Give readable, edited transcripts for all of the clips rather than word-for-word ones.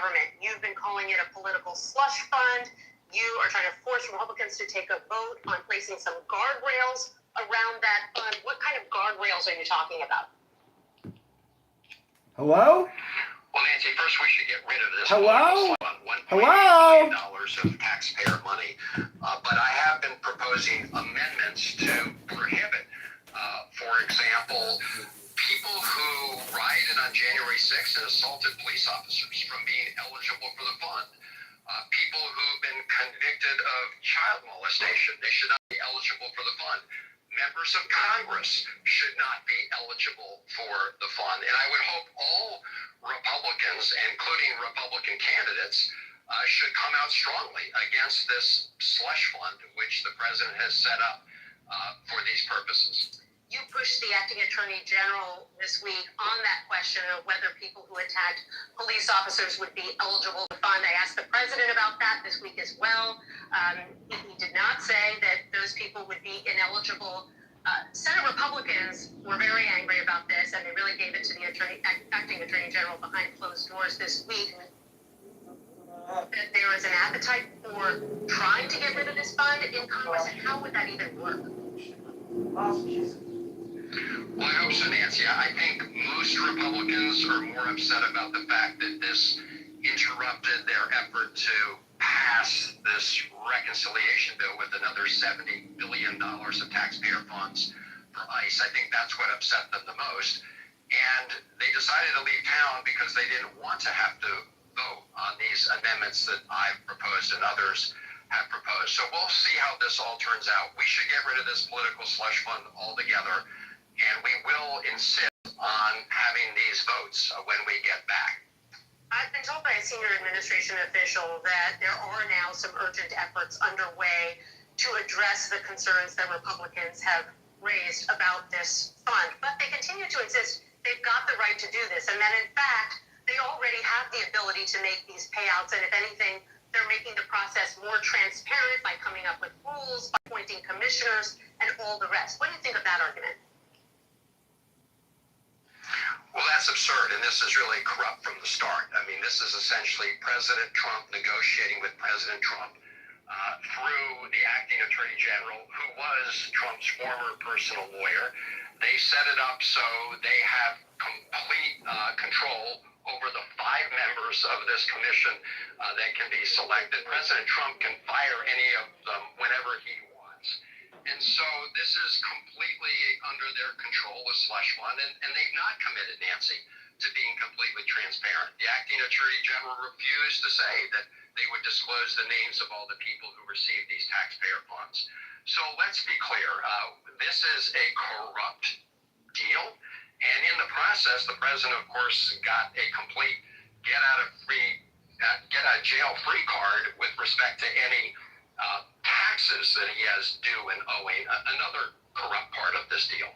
government. You've been calling it a political slush fund. You are trying to force Republicans to take a vote on placing some guardrails around that fund. What kind of guardrails are you talking about? Hello? Well, Nancy, first we should get rid of this. Hello? $1.8 Hello? billion of taxpayer money. But I have been proposing amendments to prohibit, for example, people who rioted on January 6th and assaulted police officers from being eligible for the fund. People who've been convicted of child molestation, they should not be eligible for the fund. Members of Congress should not be eligible for the fund. And I would hope all Republicans, including Republican candidates, should come out strongly against this slush fund, which the president has set up for these purposes. You pushed the acting attorney general this week on that question of whether people who attacked police officers would be eligible to fund. I asked the president about that this week as well. He did not say that those people would be ineligible. Senate Republicans were very angry about this, and they really gave it to the acting attorney general behind closed doors this week. That there is an appetite for trying to get rid of this fund in Congress, and how would that even work? Well, I hope so, Nancy. I think most Republicans are more upset about the fact that this interrupted their effort to pass this reconciliation bill with another $70 billion of taxpayer funds for ICE. I think that's what upset them the most. And they decided to leave town because they didn't want to have to vote on these amendments that I've proposed and others have proposed. So we'll see how this all turns out. We should get rid of this political slush fund altogether. And we will insist on having these votes when we get back. I've been told by a senior administration official that there are now some urgent efforts underway to address the concerns that Republicans have raised about this fund. But they continue to insist they've got the right to do this, and that in fact, they already have the ability to make these payouts. And if anything, they're making the process more transparent by coming up with rules, by appointing commissioners, and all the rest. What do you think of that argument? Well, that's absurd, and this is really corrupt from the start. I mean, this is essentially President Trump negotiating with President Trump through the acting attorney general, who was Trump's former personal lawyer. They set it up so they have complete control over the 5 members of this commission that can be selected. President Trump can fire any of them whenever he wants. And so this is completely under their control, the slush fund, and they've not committed, Nancy, to being completely transparent. The acting attorney general refused to say that they would disclose the names of all the people who received these taxpayer funds. So let's be clear, this is a corrupt deal, and in the process, the president, of course, got a complete get out of jail free card with respect to any taxes that he has due and owing, another corrupt part of this deal.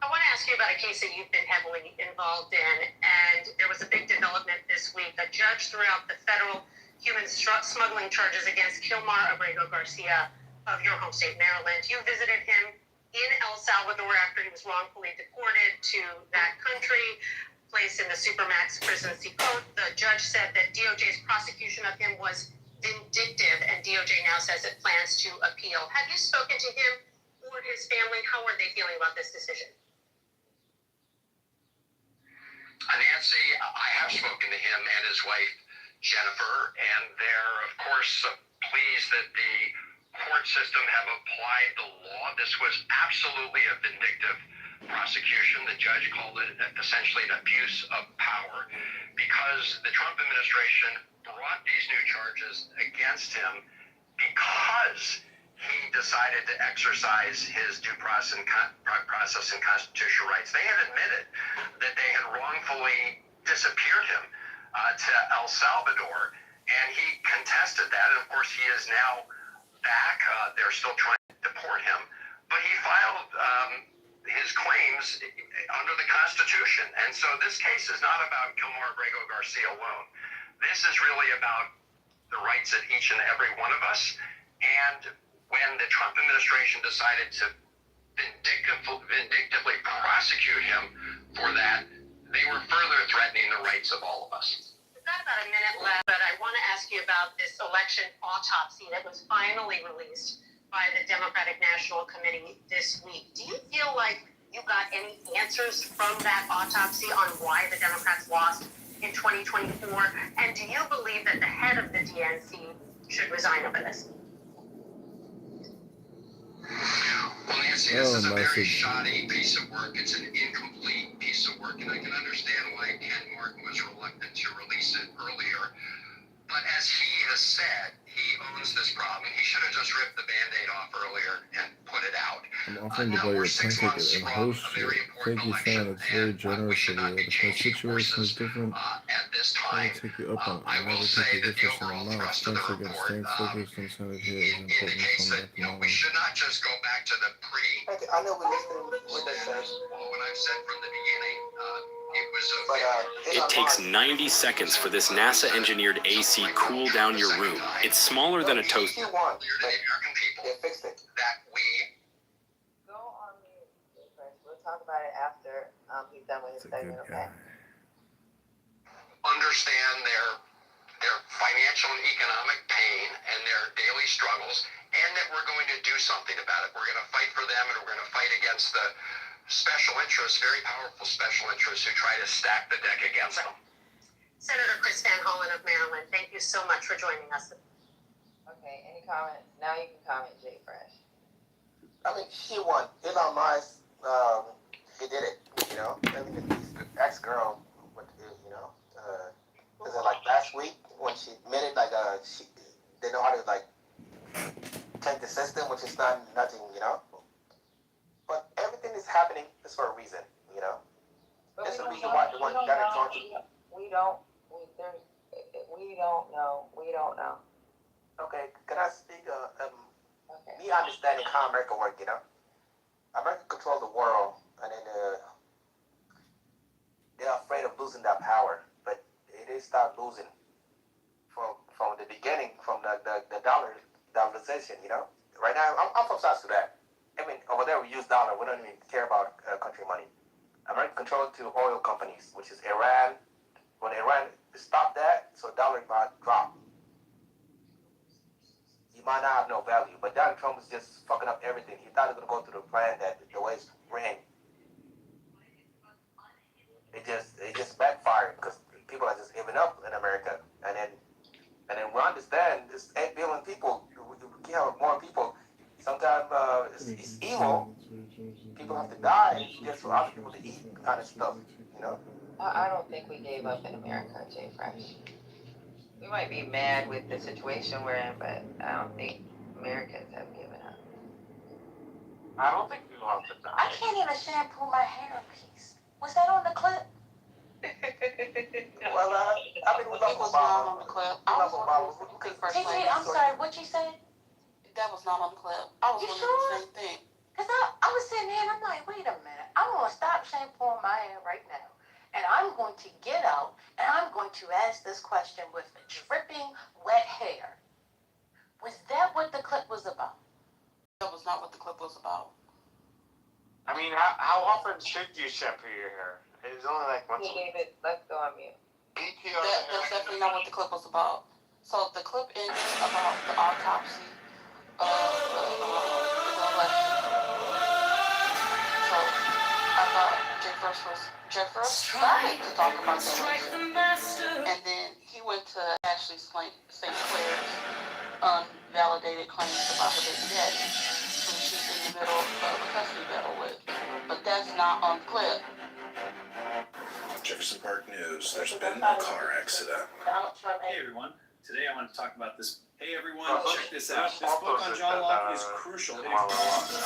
I want to ask you about a case that you've been heavily involved in, and there was a big development this week. A judge threw out the federal human smuggling charges against Kilmar Abrego Garcia of your home state, Maryland. You visited him in El Salvador after he was wrongfully deported to that country, placed in the Supermax prison Cicote. The judge said that DOJ's prosecution of him was vindictive, and DOJ now says it plans to appeal. Have you spoken to him or his family? How are they feeling about this decision? Nancy, I have spoken to him and his wife, Jennifer, and they're, of course, pleased that the court system have applied the law. This was absolutely a vindictive prosecution. The judge called it essentially an abuse of power because the Trump administration brought these new charges against him because he decided to exercise his due process and constitutional rights. They had admitted that they had wrongfully disappeared him to El Salvador, and he contested that. And of course, he is now back. They're still trying to deport him, but he filed his claims under the Constitution. And so this case is not about Kilmar Abrego Garcia alone. This is really about the rights of each and every one of us. And when the Trump administration decided to vindictively prosecute him for that, they were further threatening the rights of all of us. We've got about a minute left. about this election autopsy that was finally released by the Democratic National Committee this week. Do you feel like you got any answers from that autopsy on why the Democrats lost in 2024? And do you believe that the head of the DNC should resign over this? Well, Nancy, this is a very shoddy piece of work. It's an incomplete piece of work, and I can understand why Ken Martin was reluctant to release it earlier. But as he has said, he owns this problem. He should have just ripped the Band-Aid off earlier and put it out. I'm offering to buy your pancake and host you. Thank you, Sean. It's very generous of you. If my situation is different, at this I time, will take you up on it. I I'll will never say take you that the with us in overall the mouth. thrust of the Thanks again. report Staying focused and centered here is important to indicates come that back we should not just go back to the pre. Okay, I know we're listening what that says. What I've said from the beginning, it was a. It takes 90 seconds for this NASA-engineered AC cool down your room. It's smaller than a toaster. You want, Clear to the American people they fixed it. that we Go on mute, Chris. We'll talk about it after he's done with his That's a segment, good okay? guy. understand their financial and economic pain and their daily struggles, and that we're going to do something about it. We're going to fight for them, and we're going to fight against the special interests, very powerful special interests who try to stack the deck against them. Senator Chris Van Hollen of Maryland, thank you so much for joining us. Okay, any comments? Now you can comment, Jay Fresh. I mean, she won. Elon Musk, he did it, you know? I mean, his ex-girl, was it like last week when she admitted, like, they know how to, like, tank the system, which is not nothing, you know? But everything is happening is for a reason, you know? But That's we the don't reason know. why the one We don't got it know. tortured. We don't know. Okay, can I speak? Okay. Me understanding how America works, you know? America controls the world, and then they're afraid of losing that power, but they start losing from the beginning, from the dollarization, you know? Right now, I'm from South Sudan. I mean, over there we use dollar. We don't even care about country money. America controls two oil companies, which is Iran. When Iran stopped that, so dollar might drop. You might not have no value, but Donald Trump is just fucking up everything. He thought he was gonna go through the plan that the way it's ran. It just backfired because people are just giving up in America, and then we understand this 8 billion people. We can't have more people. Sometimes it's evil. People have to die just for other people to eat, kind of stuff, you know. I don't think we gave up in America, Jay Fresh. We might be mad with the situation we're in, but I don't think Americans have given up. I don't think people have to die. I can't even shampoo my hair in peace. Was that on the clip? Well, I mean, we love It was not on Obama. the clip. We I love was Obama. wondering. Because TJ, I'm sorry, what you said? That was not on the clip. I was You wondering sure? the same thing. Because I was sitting here and I'm like, wait a minute. I'm going to stop shampooing my hair right now. And I'm going to get out and I'm going to ask this question with dripping wet hair. Was that what the clip was about? That was not what the clip was about. I mean, how often should you shampoo your hair? It's only like once a week. David, let's go on mute. That's definitely not what the clip was about. So the clip ended about the autopsy of the election. So I thought Jeff first started to talk about the election. And then he went to Ashley St. Clair's unvalidated claims about her baby daddy, who she's in the middle of a custody battle with. But that's not on the clip. Jefferson Park News. There's been a car accident. Hey everyone. Today I want to talk about this. Hey everyone, check this out. This book on John Locke is crucial. Elon Musk,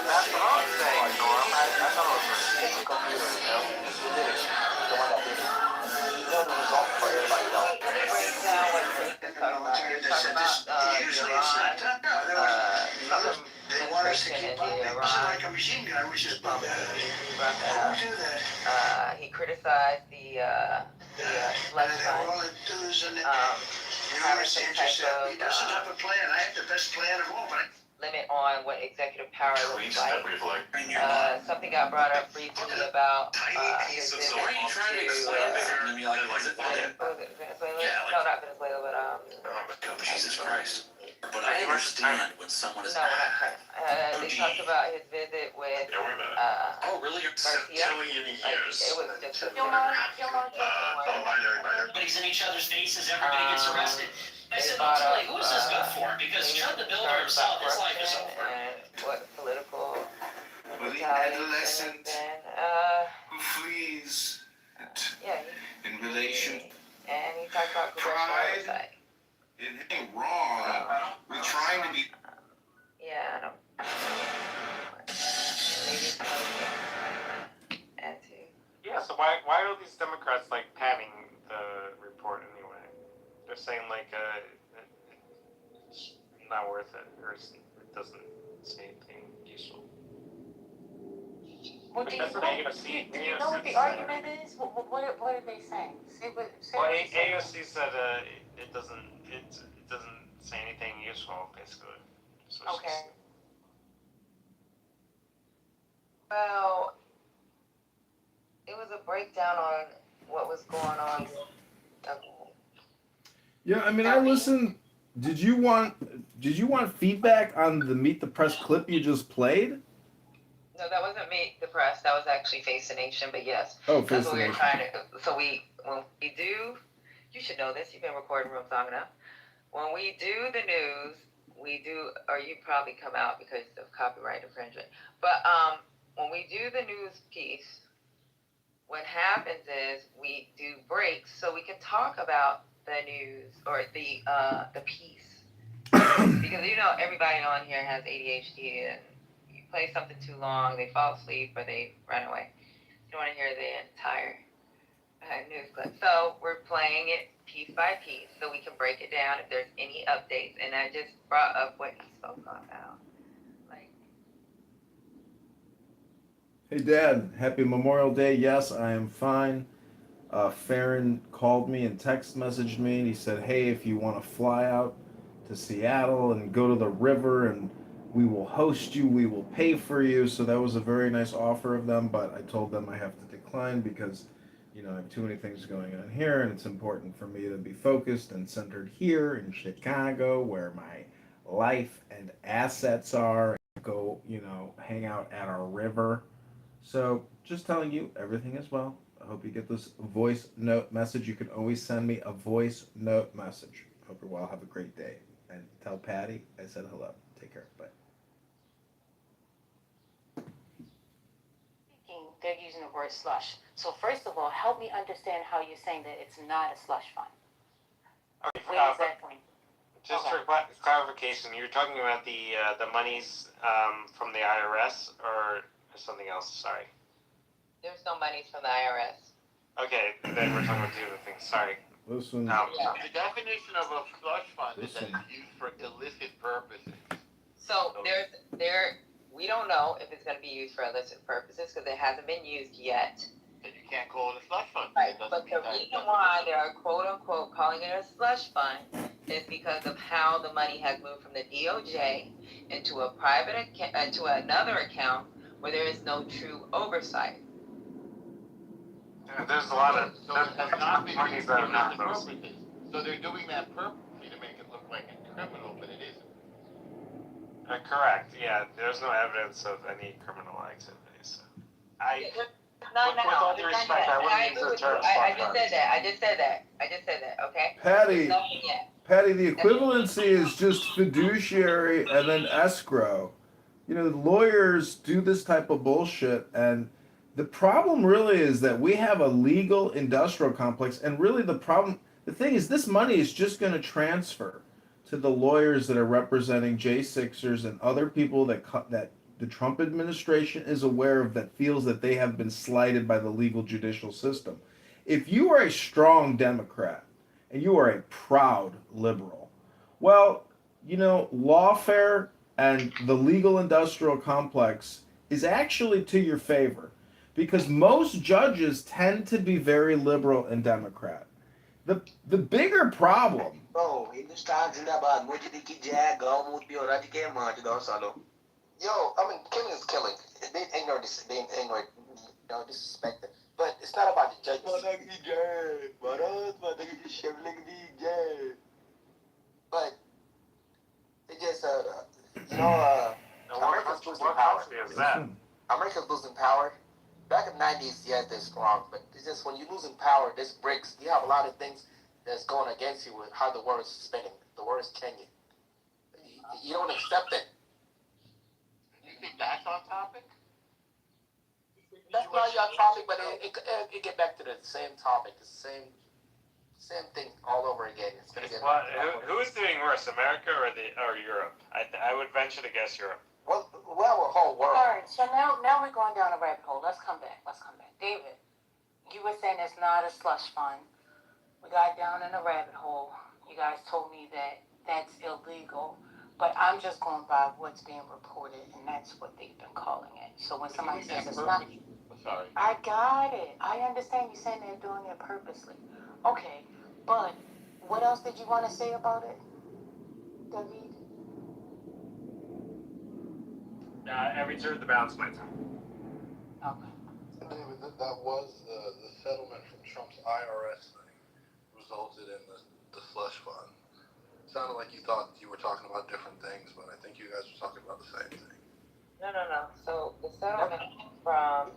that's what I'm saying, Norm. I thought it was a computer, you know. He did it. The one that did it. He knows the result for everybody else. Let me break down what Chris is talking about. You're talking about They want us to keep pumping. This is like a machine gun, which is pumping. Don't do that. He criticized the slush fund. All it does is Having some type of he doesn't have a plan. I have the best plan of all, but limit on what executive power looks like. Something got brought up briefly about his visit to Venezuela. No, not Venezuela, but Jesus Christ. But I understand when someone is no, we're not China. They talked about his visit with oh, really? Garcia. Like, it was just a everybody's in each other's faces, everybody gets arrested. I said, ultimately, who is this good for? Because Trump, the builder himself, his life is over. And what political Well, the retaliation adolescent who flees in relation and he talked about congressional oversight. it ain't wrong. We're trying to be. Yeah, I don't. Yeah, so why are these Democrats like panning the report anyway? They're saying like it's not worth it, or it doesn't say anything useful. Well, do you know what the argument is? What are they saying? Well, AOC said it doesn't say anything useful, basically. So Okay. Well, it was a breakdown on what was going on. Yeah, I mean, I listened. Did you want feedback on the Meet the Press clip you just played? No, that wasn't Meet the Press. That was actually Face the Nation. But yes, Oh, that's Face what the we were Nation. trying to. So when we do, you should know this. You've been recording rooms long enough. When we do the news, we do, or you probably come out because of copyright infringement. But when we do the news piece, what happens is we do breaks so we can talk about the news or the piece. Because everybody on here has ADHD, and you play something too long, they fall asleep or they run away. You don't want to hear the entire news clip. So we're playing it piece by piece so we can break it down if there's any updates. And I just brought up what he spoke about. Hey, Dad, happy Memorial Day. Yes, I am fine. Farron called me and text messaged me, and he said, hey, if you want to fly out to Seattle and go to the river, and we will host you, we will pay for you. So that was a very nice offer of them, but I told them I have to decline because, I have too many things going on here, and it's important for me to be focused and centered here in Chicago, where my life and assets are, and go, hang out at our river. So just telling you, everything is well. I hope you get this voice note message. You can always send me a voice note message. Hope you're well. Have a great day. And tell Patty I said hello. Take care. Bye. They're using the word slush. So first of all, help me understand how you're saying that it's not a slush fund. Okay, Where is that coming? Just for clarification, you're talking about the monies from the IRS or something else? Sorry. There's no monies from the IRS. Okay, then we're talking about two other things. Sorry. Listen. The definition of a slush fund is that it's used for illicit purposes. So we don't know if it's going to be used for illicit purposes because it hasn't been used yet. And you can't call it a slush fund. Right, but the reason why they are quote unquote calling it a slush fund is because of how the money has moved from the DOJ into a private account, into another account where there is no true oversight. Yeah, there's a lot of So it has not been monies used that for are not illicit those. purposes. So they're doing that purposely to make it look like it's criminal, but it isn't. Correct. Yeah, there's no evidence of any criminal activities. With all due respect, I wouldn't use the term I slush just said that. Okay. Patty, Nothing yet. Patty, the equivalency is just fiduciary and then escrow. Lawyers do this type of bullshit, and the problem really is that we have a legal industrial complex, and really the thing is, this money is just going to transfer to the lawyers that are representing J6ers and other people that the Trump administration is aware of, that feels that they have been slighted by the legal judicial system. If you are a strong Democrat and you are a proud liberal, well, lawfare and the legal industrial complex is actually to your favor, because most judges tend to be very liberal and Democrat. The bigger problem Bro, Hindustan Zindabad, Mujidi ki jai, Gaumut Piora di ke Maj, Salo. Yo, I mean, killing is killing. They ignore this, they ignore it, disrespect it. But it's not about the judges. But it just, America's losing power. Is that? America's losing power. Back in the 90s, yes, they're strong, but it's just when you're losing power, this breaks. You have a lot of things that's going against you with how the world is spinning. The world is Kenya. You don't accept it. You think that's on topic? That's not your topic, but it get back to the same topic, the same thing all over again. It's gonna get. Who is doing worse, America or Europe? I would venture to guess Europe. Well, our whole world. All right, so now we're going down a rabbit hole. Let's come back. David, you were saying it's not a slush fund. We got down in a rabbit hole. You guys told me that that's illegal, but I'm just going by what's being reported, and that's what they've been calling it. So when somebody says it's not, Sorry. I got it. I understand you saying they're doing it purposely. Okay, but what else did you want to say about it, David? I reserved the balance of my time. Okay. David, that was the settlement from Trump's IRS thing resulted in the slush fund. It sounded like you thought you were talking about different things, but I think you guys were talking about the same thing. No. So the settlement from.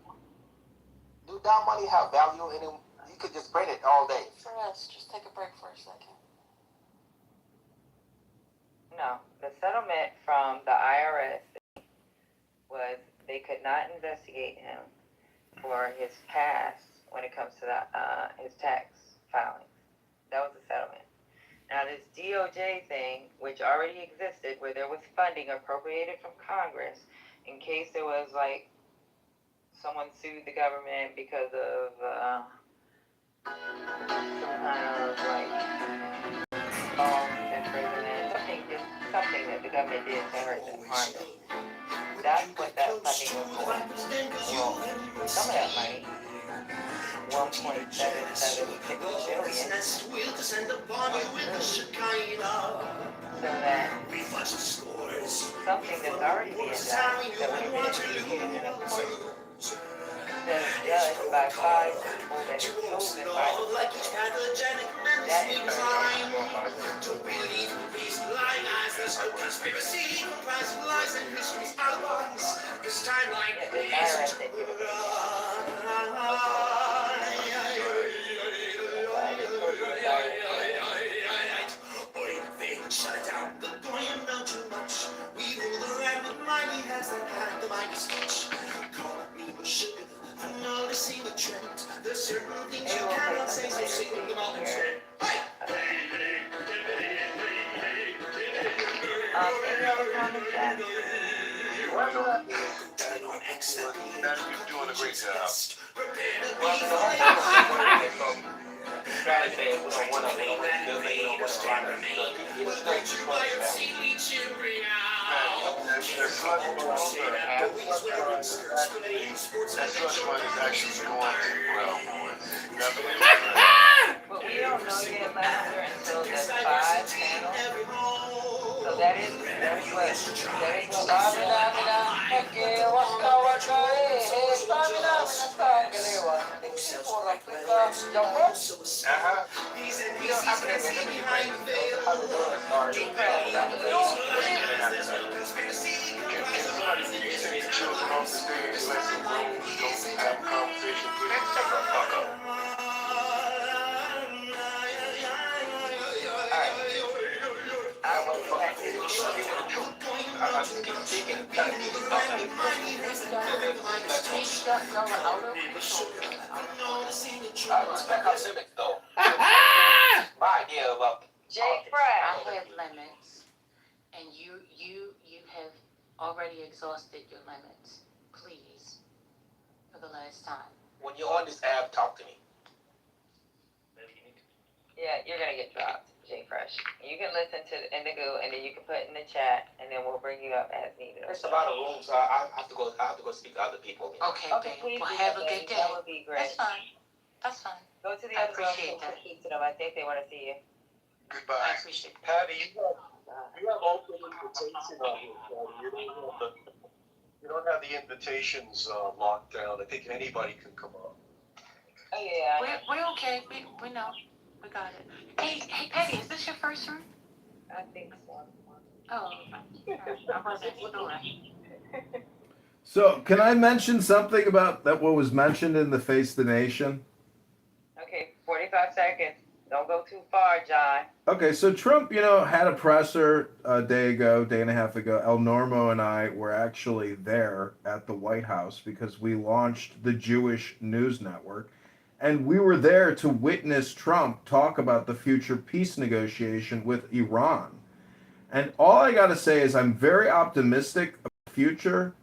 Do that money have value in it? You could just print it all day. For us, just take a break for a second. No, the settlement from the IRS was they could not investigate him for his past when it comes to his tax filings. That was the settlement. Now this DOJ thing, which already existed, where there was funding appropriated from Congress in case there was like someone sued the government because of some kind of like false imprisonment, something that the government did to hurt them, harm them. That's what that funding was for. Well, some of that money, $1.776 billion, so that something that's already being done that would have been used in a court instead of judged by 5 people that are chosen by the public. That is Shut it down, the boy you know too much. We rule the land with mighty hands that hand the mighty speech. Call me with sugar, I know to see the trend. There's certain things you cannot say, so sing them all instead. any other comments, guys? You're doing a great job. That slush fund is actually going to well, boys. But we don't know yet, Lester, until the 5 panel. So that is what Jay Fresh. I have limits, and you have already exhausted your limits. Please, for the last time. When you're on this app, talk to me. Yeah, you're gonna get dropped, Jay Fresh. You can listen to Indigo, and then you can put in the chat, and then we'll bring you up as needed. There's a lot of rooms. I have to go speak to other people. Okay, please well, do have a that, good baby. day. That would be great. That's fine. Go to the I other rooms appreciate and that. speak to them. I think they want to see you. Goodbye. I appreciate it. Patty, you have open invitation on here, Patty. You don't have the invitations locked down. I think anybody can come up. Oh yeah. We're okay. We know. We got it. Hey, Patty, is this your first room? I think so. Oh, I wasn't sure. So, can I mention something about that? What was mentioned in the Face the Nation? Okay, 45 seconds. Don't go too far, John. Okay, so Trump, had a presser a day and a half ago. El Normo and I were actually there at the White House because we launched the Jewish News Network. And we were there to witness Trump talk about the future peace negotiation with Iran. And all I got to say is I'm very optimistic about the future.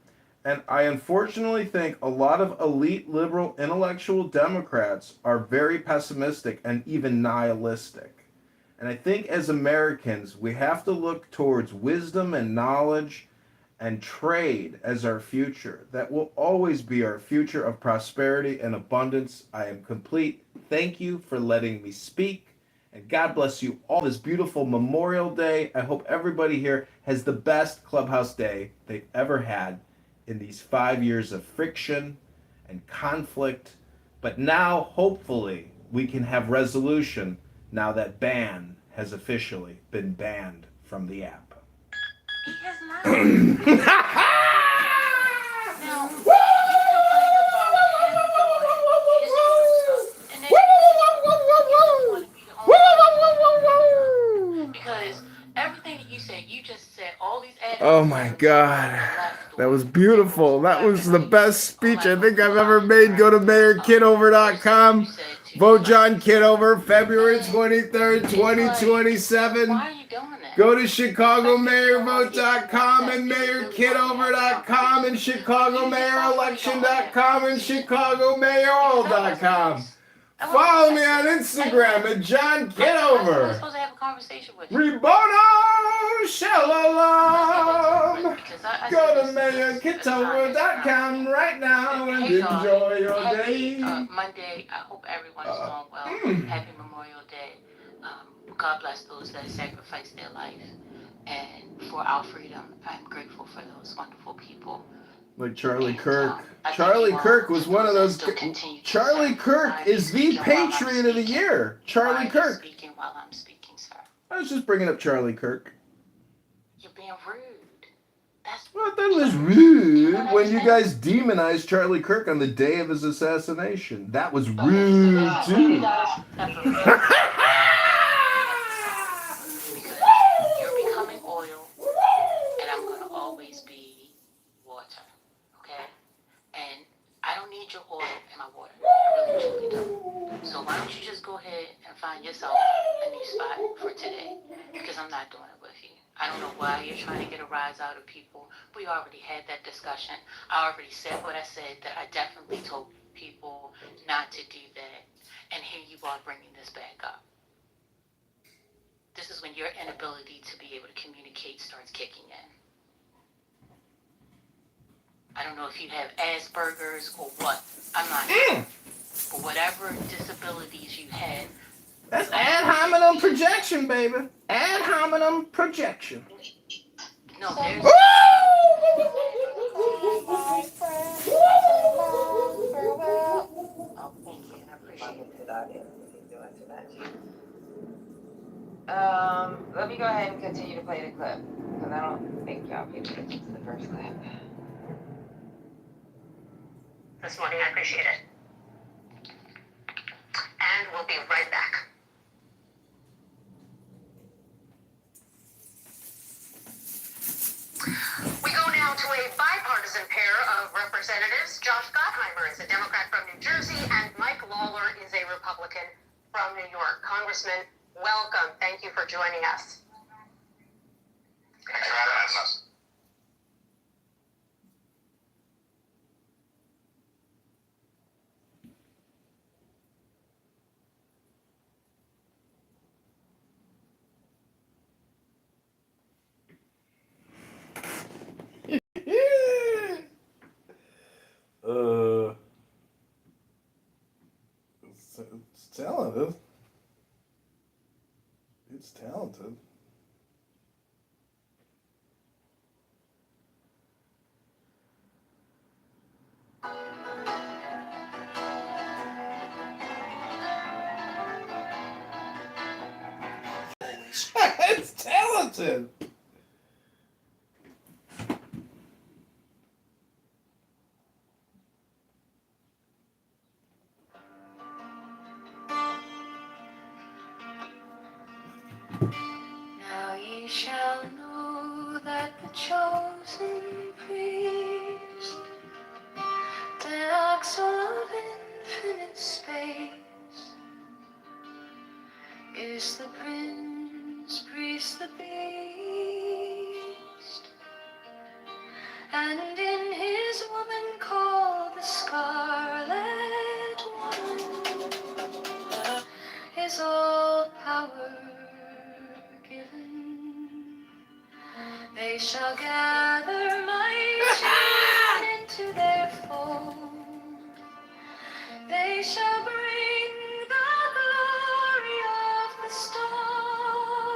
And I unfortunately think a lot of elite liberal intellectual Democrats are very pessimistic and even nihilistic. And I think as Americans, we have to look towards wisdom and knowledge and trade as our future. That will always be our future of prosperity and abundance. I am complete. Thank you for letting me speak. And God bless you all this beautiful Memorial Day. I hope everybody here has the best Clubhouse day they've ever had in these 5 years of friction and conflict. But now, hopefully, we can have resolution now that ban has officially been banned from the app. He has not. Now, you complained about him doing his stuff, and then you want to be the only because everything that you said, you just said all these add Oh my God. That was beautiful. That was the best speech I think I've ever made. Go to mayorkitover.com. Vote John Kitover, February 23rd, 2027. Why are you doing that? Go to chicagomayorvote.com and mayorkitover.com and chicagomayorelection.com and chicagomayoral.com. Follow me on Instagram at John Kitover. I'm supposed to have a conversation with you. Ribono Shalom. Go to mayorkitover.com right now and enjoy your day. Monday, I hope everyone's doing well. Happy Memorial Day. God bless those that sacrificed their life. And for our freedom, I'm grateful for those wonderful people. Like Charlie Kirk. Charlie Kirk was one of those. Charlie Kirk is the Patriot of the Year. Charlie Kirk. Speaking while I'm speaking, sir. I was just bringing up Charlie Kirk. You're being rude. Well, that was rude when you guys demonized Charlie Kirk on the day of his assassination. That was rude too. You're becoming oil, and I'm going to always be water, okay? And I don't need your oil in my water. I really truly don't. So why don't you just go ahead and find yourself a new spot for today? Because I'm not doing it with you. I don't know why you're trying to get a rise out of people. We already had that discussion. I already said what I said, that I definitely told people not to do that. And here you are bringing this back up. This is when your inability to be able to communicate starts kicking in. I don't know if you have Asperger's or what. I'm not sure. But whatever disabilities you have. That's ad hominem projection, baby. Ad hominem projection. No, there's... Oh, thank you. I appreciate it. Let me go ahead and continue to play the clip because I don't think y'all paid attention to the first clip. This morning, I appreciate it. And we'll be right back. We go now to a bipartisan pair of representatives. Josh Gottheimer is a Democrat from New Jersey, and Mike Lawler is a Republican from New York. Congressman, welcome. Thank you for joining us. Thanks for having us. It's telling us. It's talented. It's talented. Now ye shall know that the chosen priest, the axle of infinite space, is the prince, priest, the beast, and in his woman called the scarlet woman is all power given. They shall gather my children into their fold. They shall bring the glory of the stars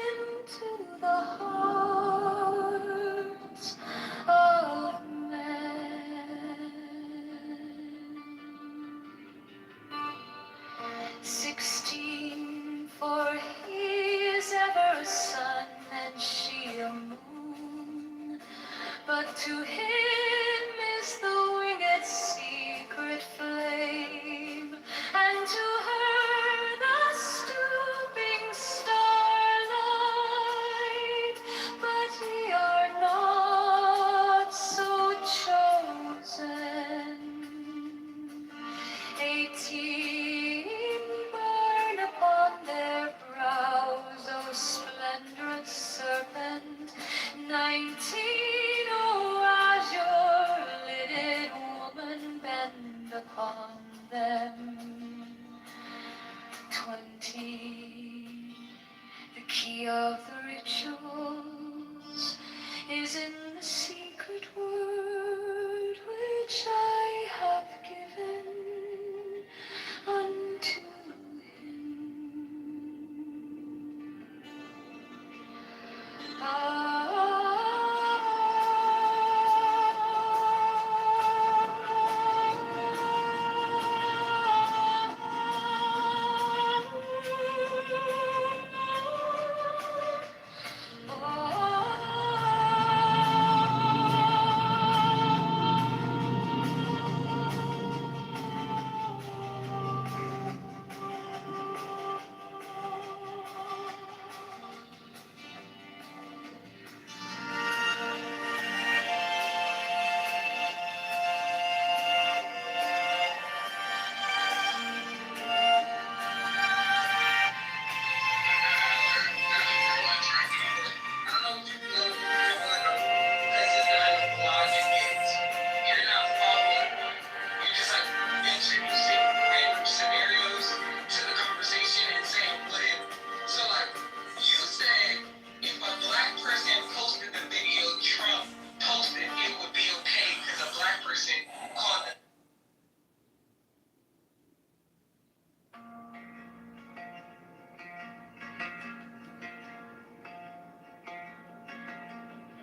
into the hearts of men. 16, for he is ever a sun and she a moon, but to him is the winged secret flame, and to her the stooping starlight, but ye are not so chosen. 18 burn upon their brows, O splendorous serpent. 19, O azure-lidded woman, bend upon them. 20, the key of the rituals is in the secret word which I have given unto him.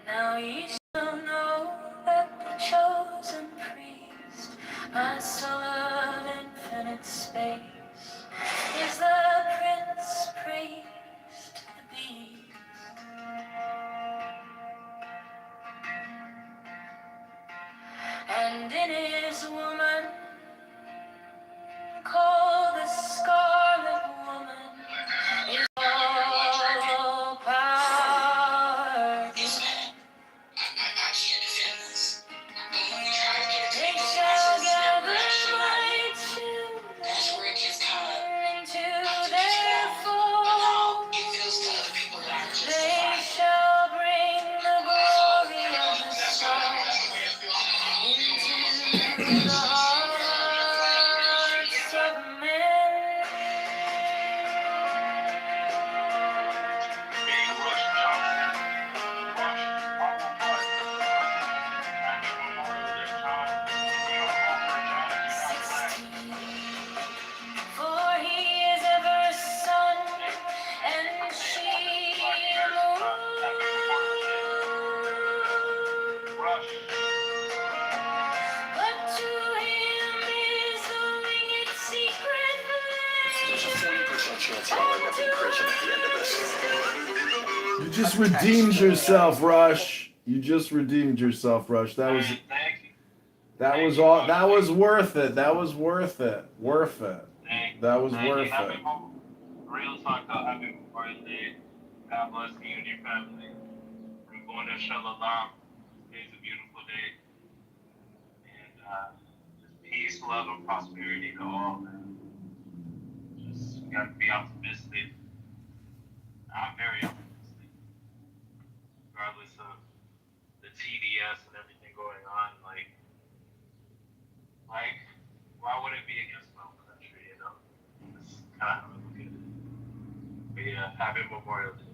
Now ye shall know that the chosen priest, my soul of infinite space, is the prince, priest, the beast, and in his woman called the scarlet woman is all power given. chance y'all end up in prison at the end of this. You just redeemed yourself, Rush. You just redeemed yourself, Rush. That was all. That was worth it. That was worth it. Worth it. That was worth it. Real talk though, happy Memorial Day. God bless you and your family. We're going to Shalom. Today's a beautiful day. And just peace, love, and prosperity to all, man. Just we gotta be optimistic. I'm very optimistic. Regardless of the TDS and everything going on, like why would it be against my own country, you know? That's kind of how I look at it. But yeah, happy Memorial Day.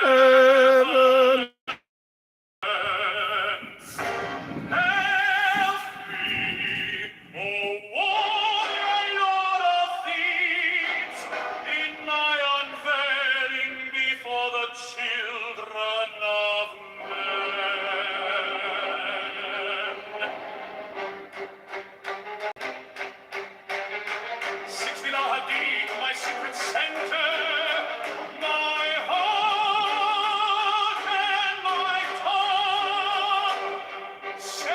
heaven. Help me, O warrior lord of thieves, in my unveiling before the children of men. 6 feet of Hadid, my secret center, my heart and my tongue. 7,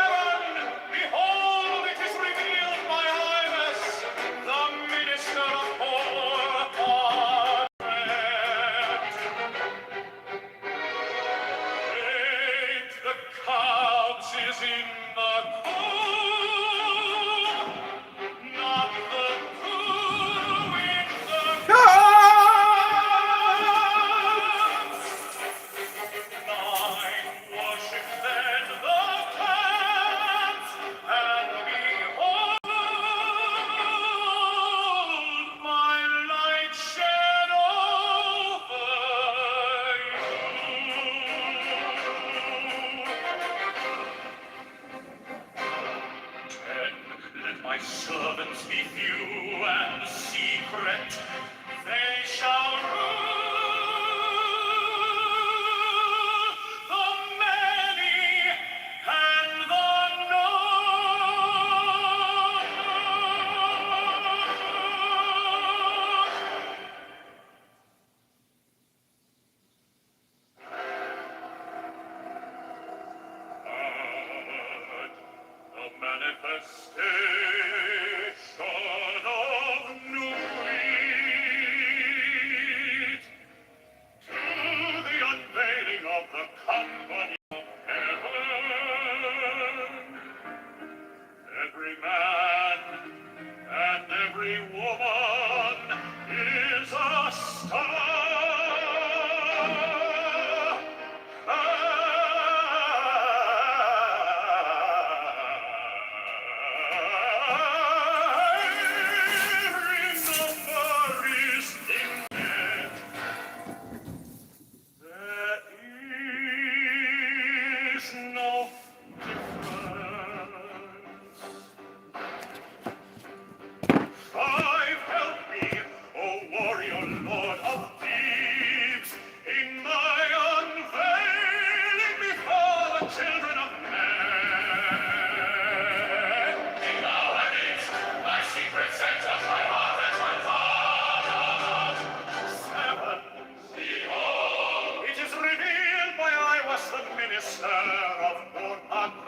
behold, it is revealed my Ibis, the minister of poor Parliament. 8, the couch is in the cool, not the cool in the couch. 9, worship then the cats, and behold, my light shed over you. 10, let my servants be few and secret, they shall rule the many and the known. The manifestation of new wheat to the unveiling of the company of heaven. Every man and every woman is a star. Every number is in it. There is no difference. 5, help me, O warrior lord of thieves, in my unveiling before the children of men. King Aladdin's, my secret centers, my heart and my thought. 7, behold, it is revealed by I was the minister of Bonaparte.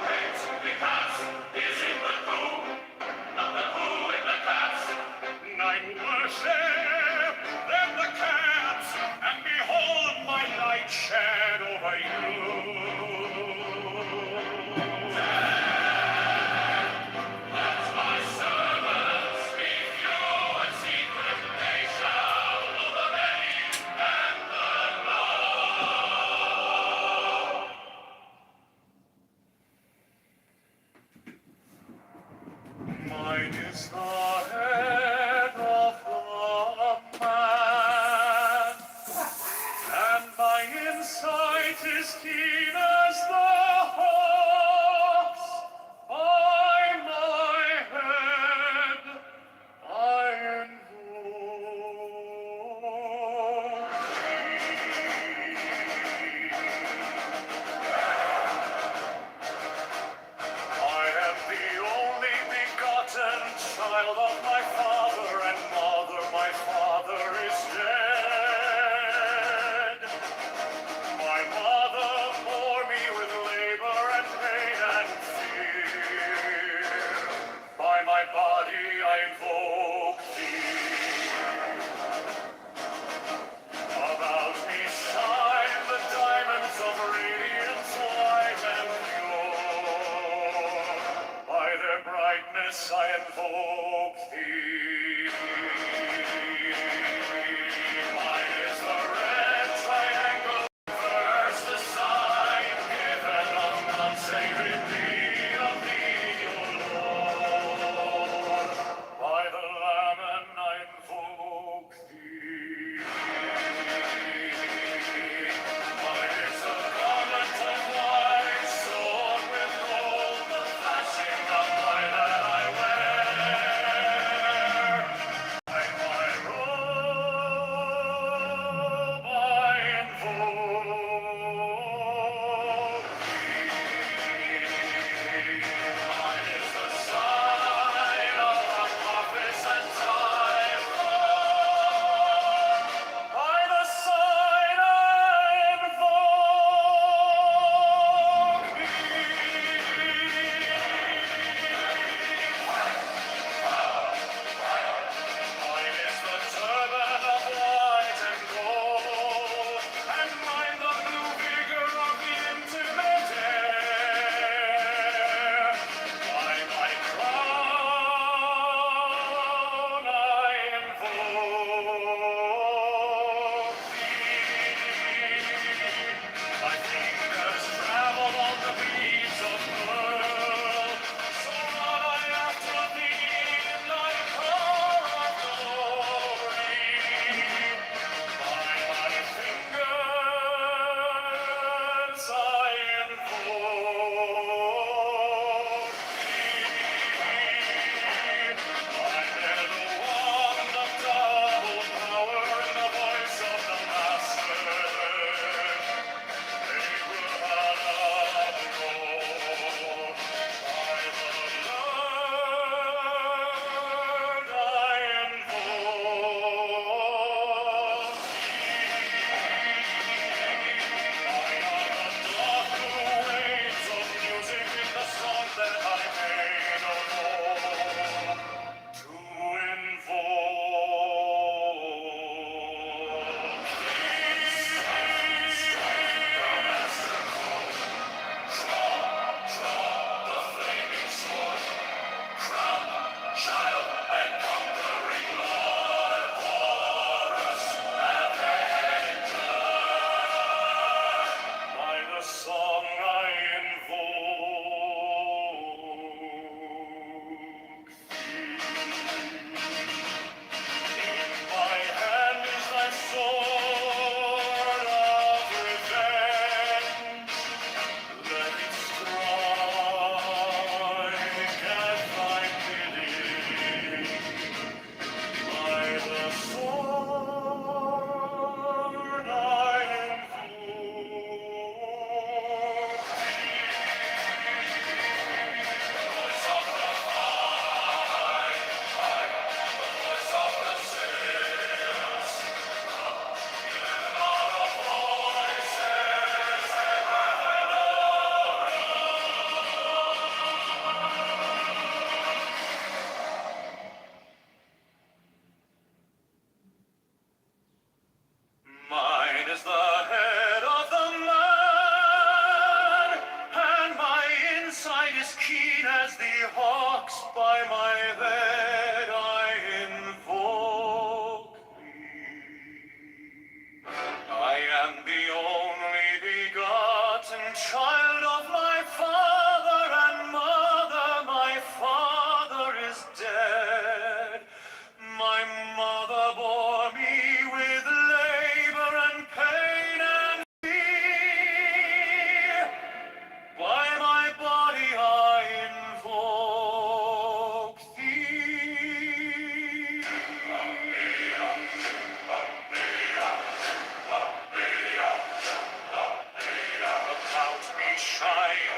8, because is in the coop, not the who in the cats. 9, worship, then the cats, and behold my light shed over you. 10, let my servants be few and secret, they shall rule the many and the low.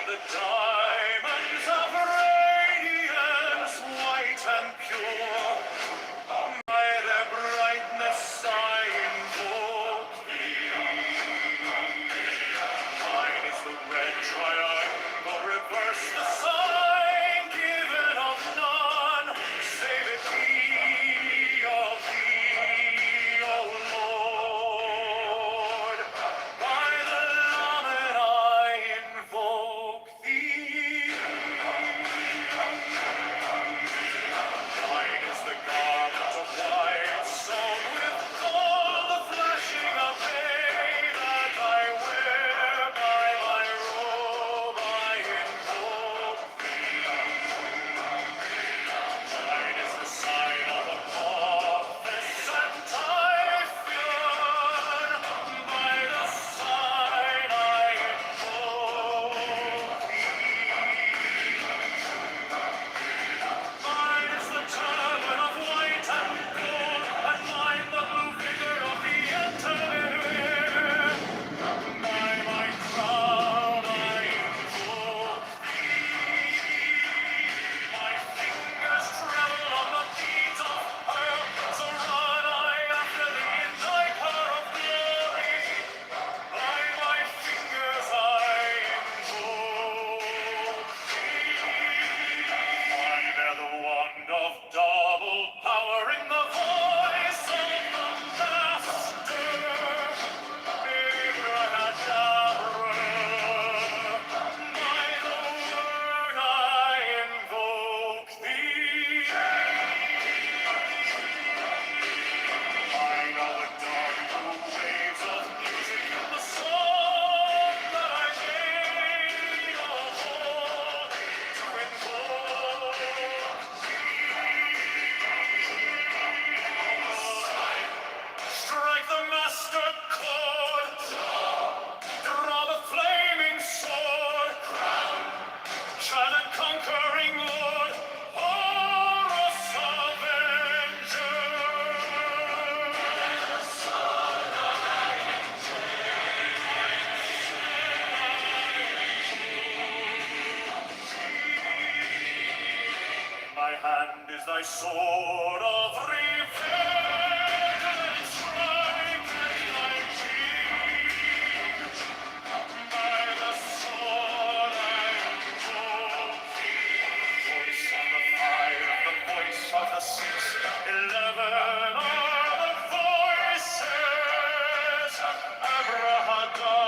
the diamonds of radiance, white and pure. By their brightness I invoke thee. Mine is the red triangle, reverse the sign, given of none, save it be of thee, O Lord. By the Lamed I invoke thee. Mine is the garment of white, sewn with gold, the flashing of day that I wear. By my robe I invoke thee. Mine is the sign of Apophis and Typhon. By the sign I invoke thee. Mine is the turban of white and gold, and mine the blue figure of the intermediate. By my crown I invoke thee. My fingers tremble on the beat of her, so run I after thee in thy car of glory. By my fingers I invoke thee. I bear the wand of double power in the voice of the Master. Abracadabra. By the word I invoke thee. I know the dark blue waves of music in the song that I made of old to invoke thee. Strike the master chord, draw the flaming sword, shine a conquering Lord, Horus Avenger. My hand is thy sword of revenge, and strike at thy cheek. By the sword I invoke thee. Voice on the 5, the voice of the 6, 11 are the voices. Abracadabra.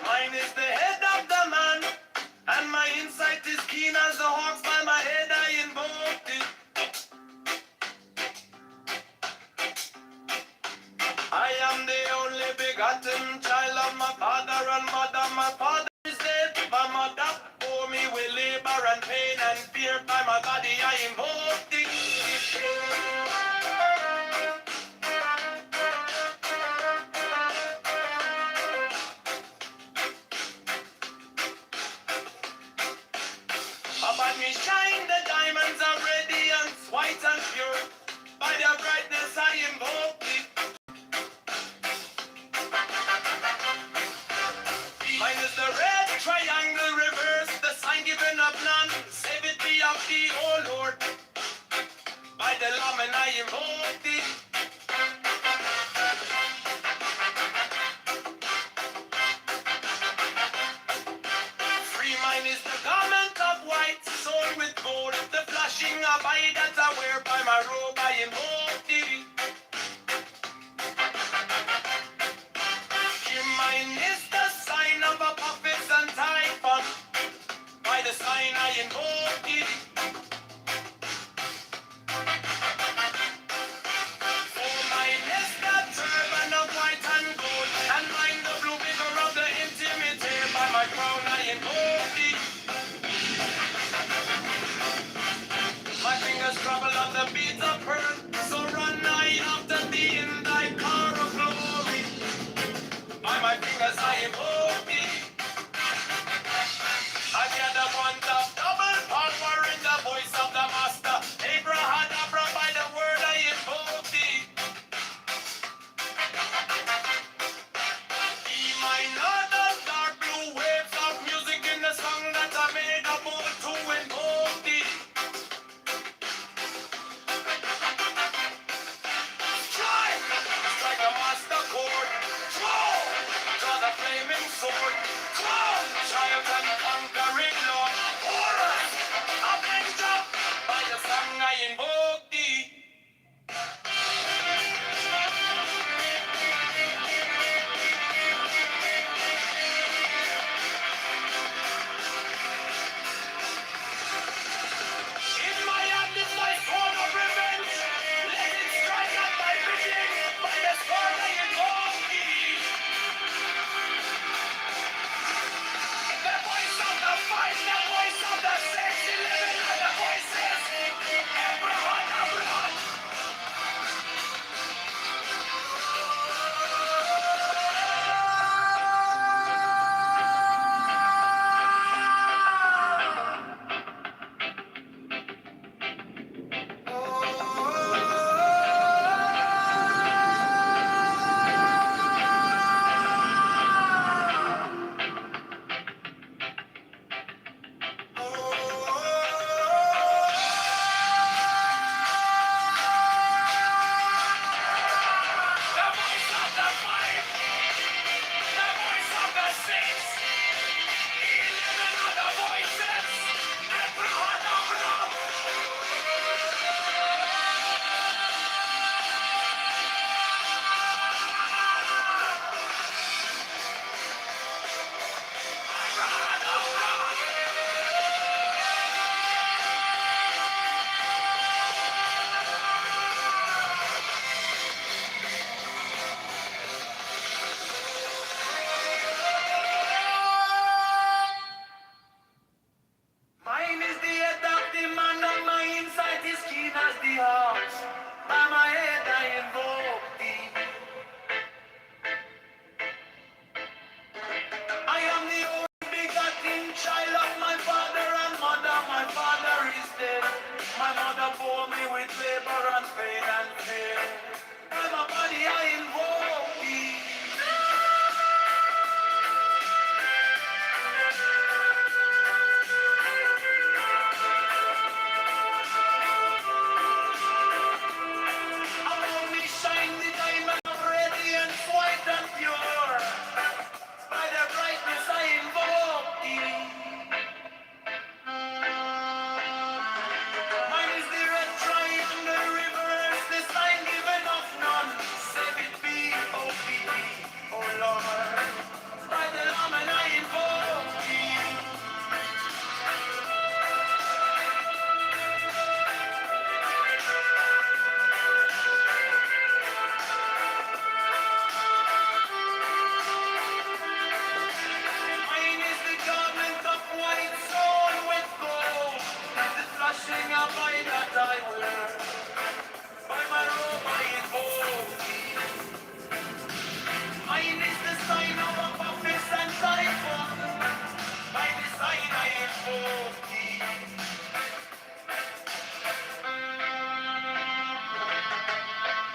Mine is the head of the man, and my insight is keen as the hawks. By my head I invoke it. I am the only begotten child of my father and mother. My father is dead, my mother bore me with labor and pain and fear. By my body I invoke thee. Upon me shine the diamonds of radiance, white and pure. By their brightness I invoke thee. Mine is the red triangle, reverse the sign given of none. Save it be of thee, O Lord. By the Lamb and I invoke thee. Free mine is the garment of white, sewn with gold, the flashing of eye that I wear. By my robe I invoke thee. Mine is the sign of Apophis and Typhon. By the sign I invoke thee. For mine is the turban of white and gold, and mine the blue figure of the intimate. By my crown I invoke thee. sword. Clown, child and conquering Lord. Horus, avenger, by the song I invoke thee. In my hand is my sword of revenge. Let it strike at my bidding. By the sword I invoke thee. The voice of the fight, the voice of the 611 and the voices. Abraham, Abraham. The voice of the fight, the voice of the 611 and the voices. Abraham, Abraham. Mine is the head of the man, and my insight is keen as the heart. By my head I invoke thee. I am the only begotten child of my father and mother. My father is dead. My mother bore me with labor and pain and fear. By my body I invoke thee. Around me shine the diamond of radiance, white and pure. By the brightness I invoke thee. Mine is the red triangle reverse, the sign given of none. Save it be, O.P.D., O Lord. By the Lamb and I invoke thee. Mine is the garment of white sewn with gold, the flashing of light that I wear. By my robe I invoke thee. Mine is the sign of Apophis and Typhon. By the sign I invoke thee.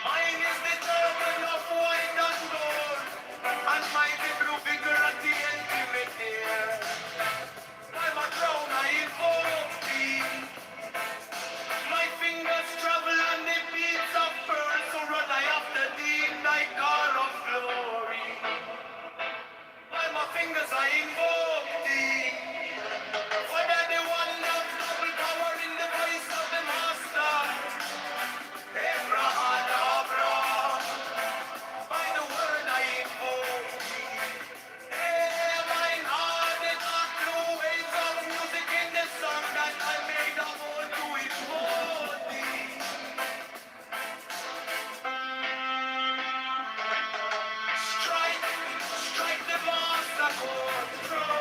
Mine is the turban of white and gold, and mighty blue vigor at the intimate ear. By my crown I invoke thee. My fingers travel on the beads of pearl, so run I after thee in thy car of glory. By my fingers I invoke thee. For that the one that double power in the voice of the master. Abraham, Abraham. By the word I invoke thee. Hey, mine heart is not blue waves of music in the song that I made a whole to invoke thee. Strike, strike the master chord.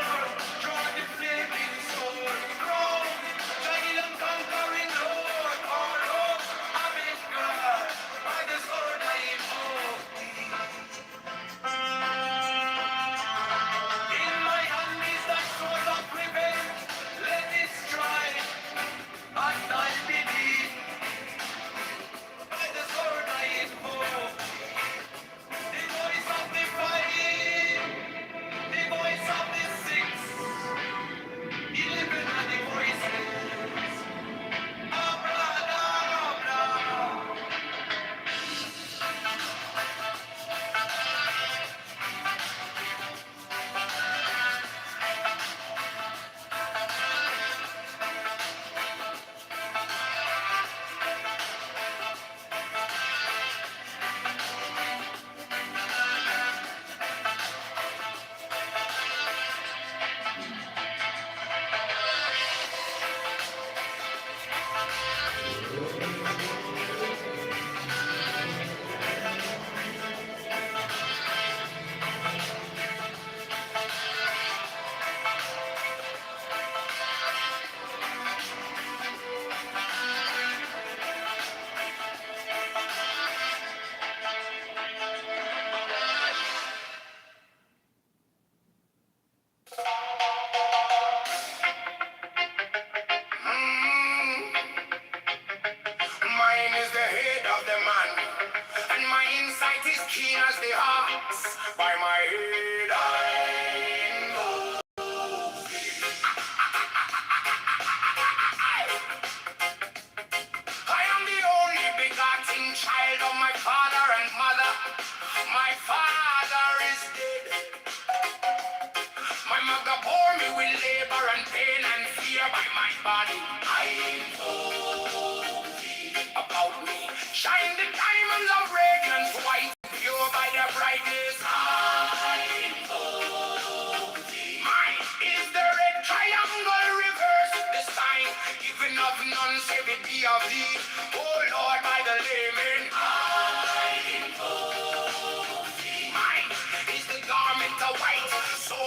My mother bore me with labor and pain and fear by my body. I told thee about me. Shine the diamonds of radiance, white, pure by their brightness. I told thee. Mine is the red triangle reverse. The sign given of none, save it be of thee. Oh Lord, by the layman. I told thee. Mine is the garment of white, so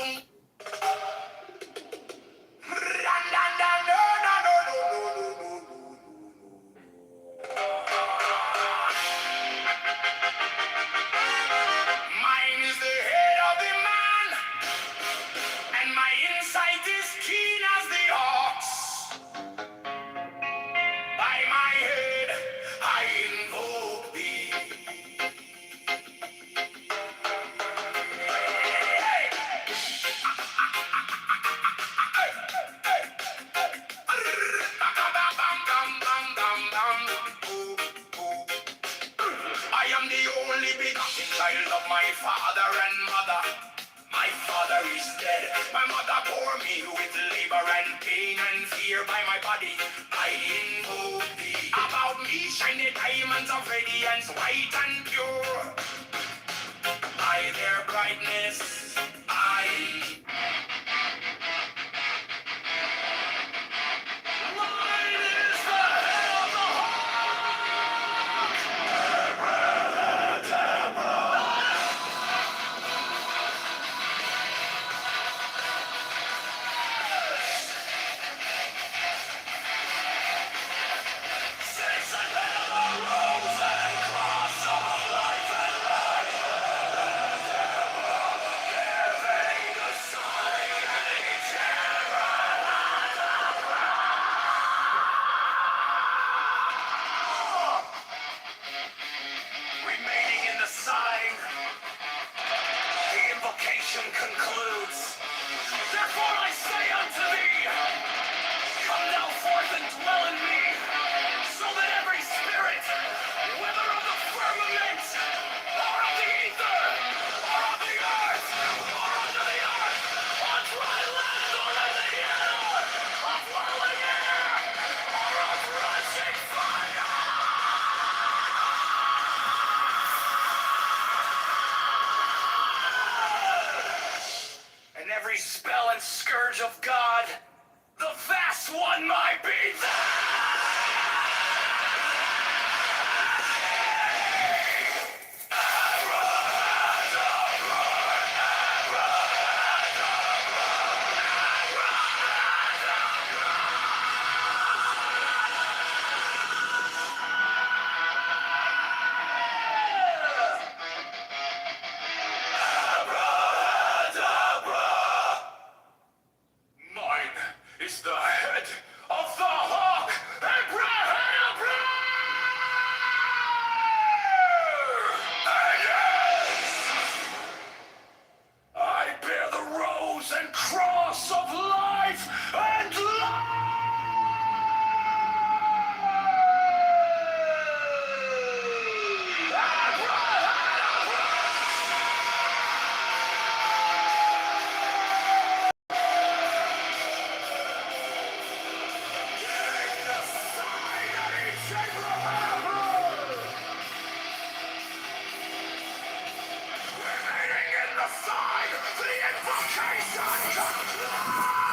mine is the head of the man, and my insight is keen as the ox. By my head, I invoke thee. I am the only begotten child of my father and mother. My father is dead. My mother bore me with labor and pain and fear by my body. I invoke thee. About me shine the diamonds of radiance, white and pure. By their brightness, I. Mine is the head of the remaining in the sign. The invocation concludes. Therefore I say unto thee, come thou forth and dwell in me, so that every spirit, whether of the firmament, or of the ether, or of the earth, or under the earth, on dry land, or in the air, of whirling air, or of rushing fire, and every spell and scourge of God, the vast one might be there. Mine is the head of the hawk, Abraham. And yes, I bear the rose and cross of life and love. Remaining in the sign, the invocation concludes.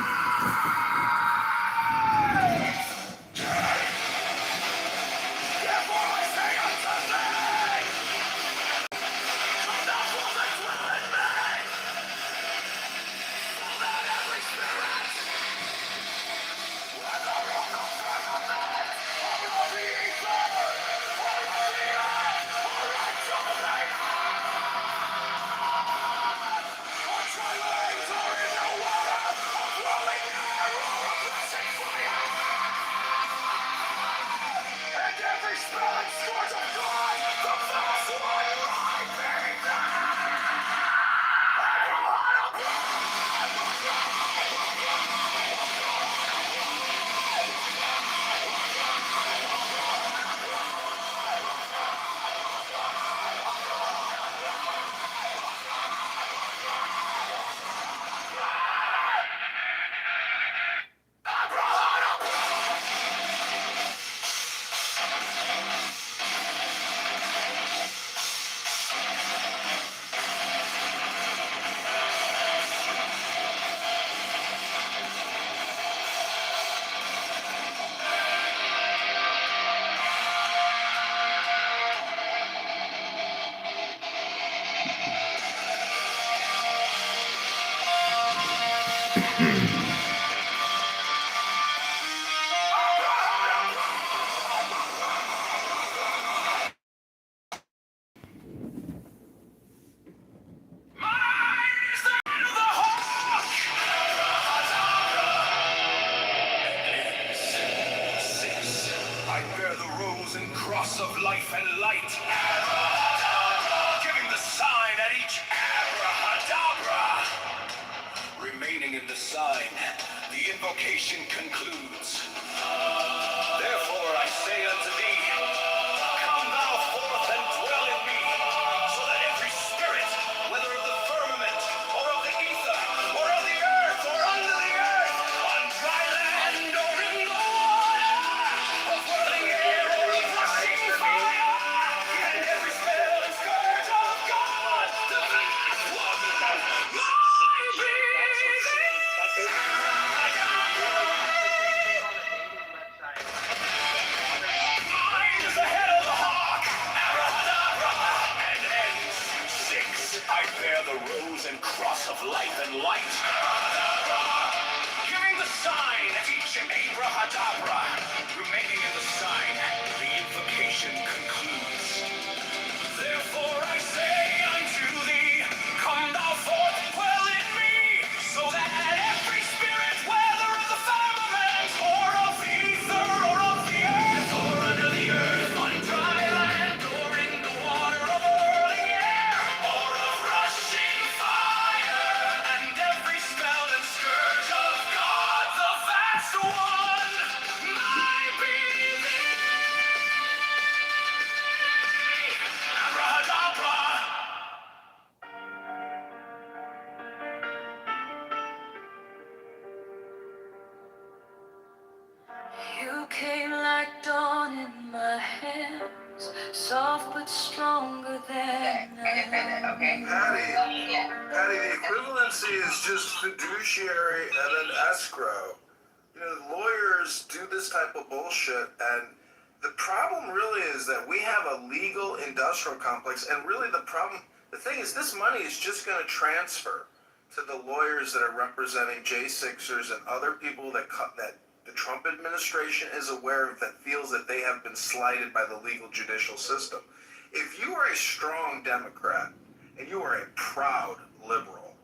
cross of life and light. Giving the sign at each abrahadabra. Remaining in the sign, the invocation concludes. Therefore I say unto thee, come thou forth and dwell in me, so that every spirit, whether of the firmament, or of the ether, or of the earth, or under the earth, on dry land, or in the water, of whirling air, or of rushing fire, and every spell and scourge of God, the vast one, my breathing. Mine is the head of the hawk, abracadabra, and ends 6. I bear the rose and cross of life and light, giving the sign at each abracadabra. Remaining in the sign, the invocation concludes. Therefore I say unto thee, come thou forth, dwell in me, so that every spirit, whether of the firmament, or of the ether, or of the earth, or under the earth, on dry land, or in the water, of whirling air, or of rushing fire, and every spell and scourge of God, the vast one, my being. Abracadabra. You came like dawn in my hands, soft but stronger than Patty, the equivalency is just fiduciary and then escrow. You know, lawyers do this type of bullshit, and the problem really is that we have a legal industrial complex, and really the thing is, this money is just going to transfer to the lawyers that are representing J6ers and other people that the Trump administration is aware of, that feels that they have been slighted by the legal judicial system. If you are a strong Democrat and you are a proud liberal,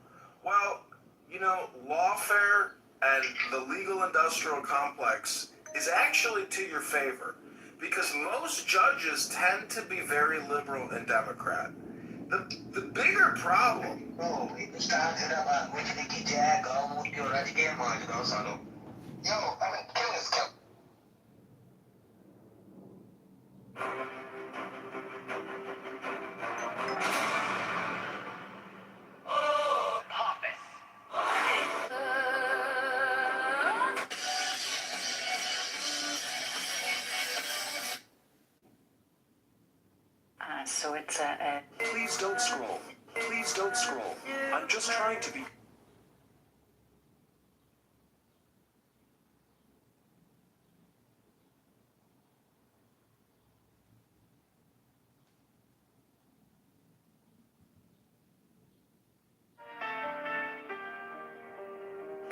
well, you know, lawfare and the legal industrial complex is actually to your favor, because most judges tend to be very liberal and Democrat. The bigger problem. So it's a. Please don't scroll. Please don't scroll. I'm just trying to be.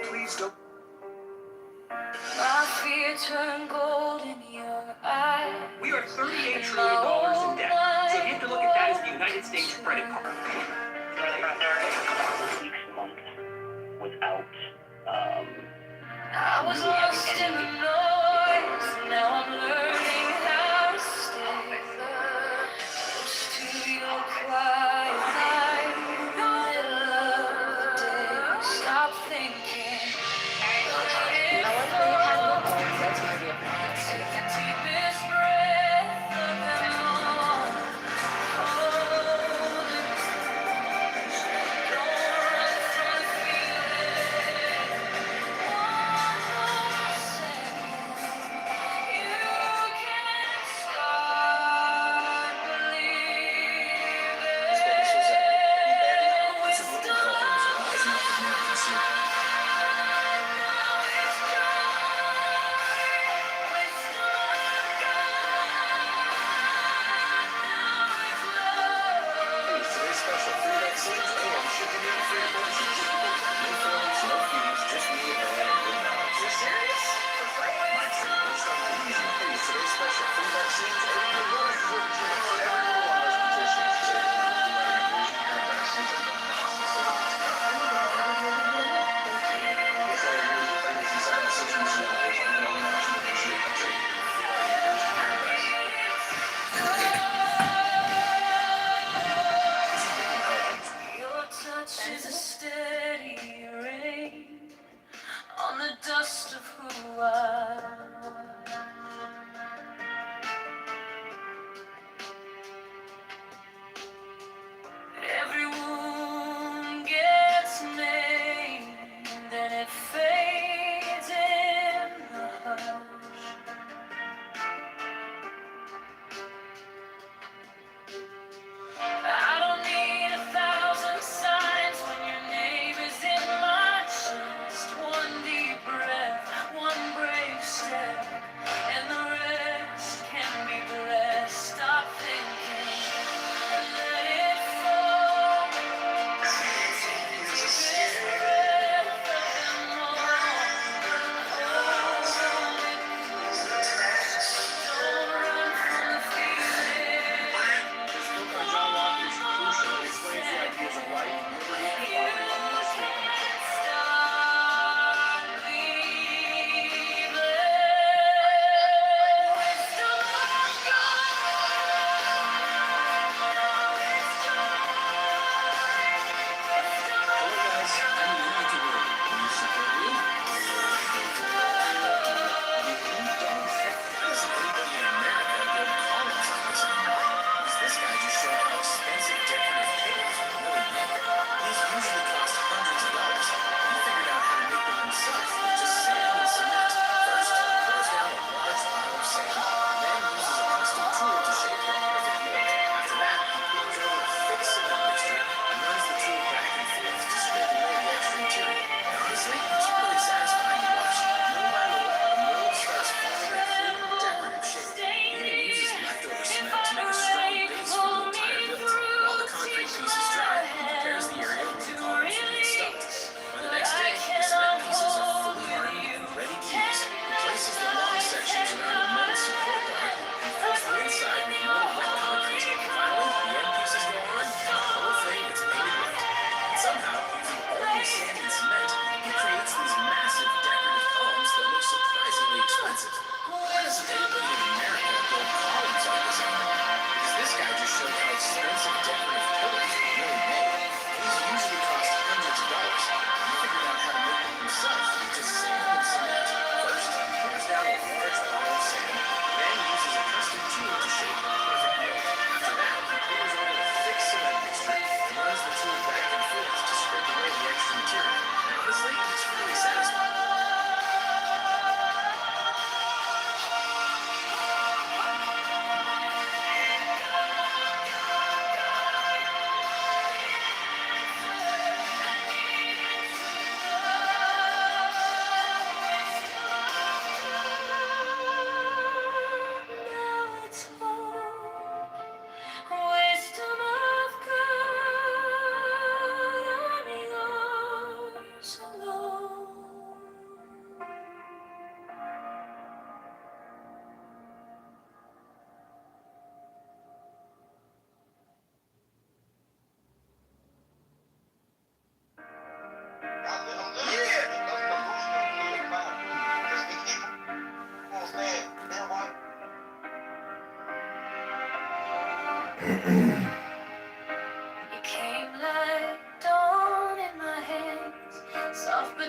Please don't. My fear turned gold in your eyes. We are $38 trillion in debt. So you have to look at that as the United States credit card. Without. I was lost in the noise. Now I'm learning how to stay close to your quiet light. Middle of the day. Stop thinking. Let it flow. Take the deepest breath of them all. Hold it. Don't run from the feeling. One more second.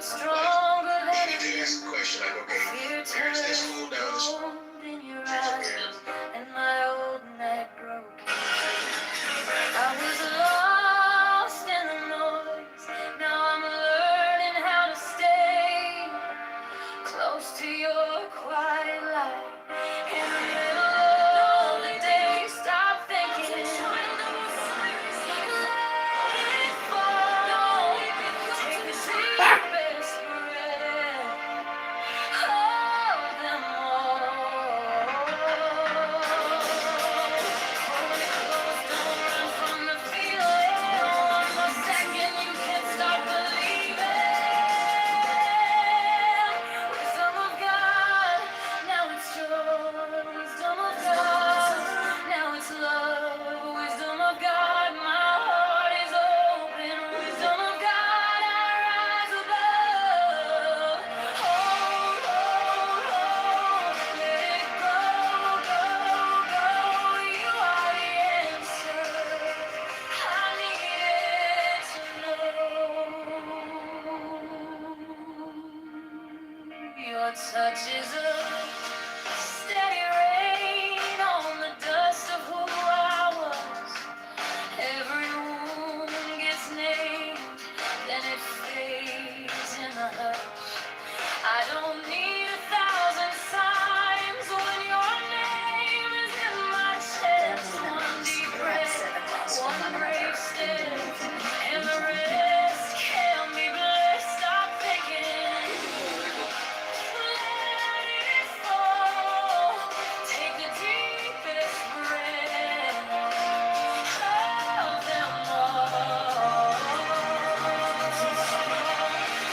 stronger than You did ask the question, like, okay, there's this cool down this. in your eyes, and my old neck broke. I was lost in the noise. Now I'm learning how to stay close to your quiet light. In the middle of the day, stop thinking. Let it fall. Take the deepest breath. Hold them all. Hold it close, don't run from the feeling. One more second, you can't stop believing. Wisdom of God, now it's joy. Wisdom of God, now it's love. Wisdom of God, my heart is open. Wisdom of God, I rise above. Hold, hold, hold, let it go, go, go. You are the answer I needed to know. Your touch is a steady rain on the dust of who I was. Every wound gets named, then it fades in the hush. I don't need 1,000 signs when your name is in my chest. One deep breath, one brave step, and the rest can be blessed. Stop thinking. Let it fall. Take the deepest breath. Hold them all.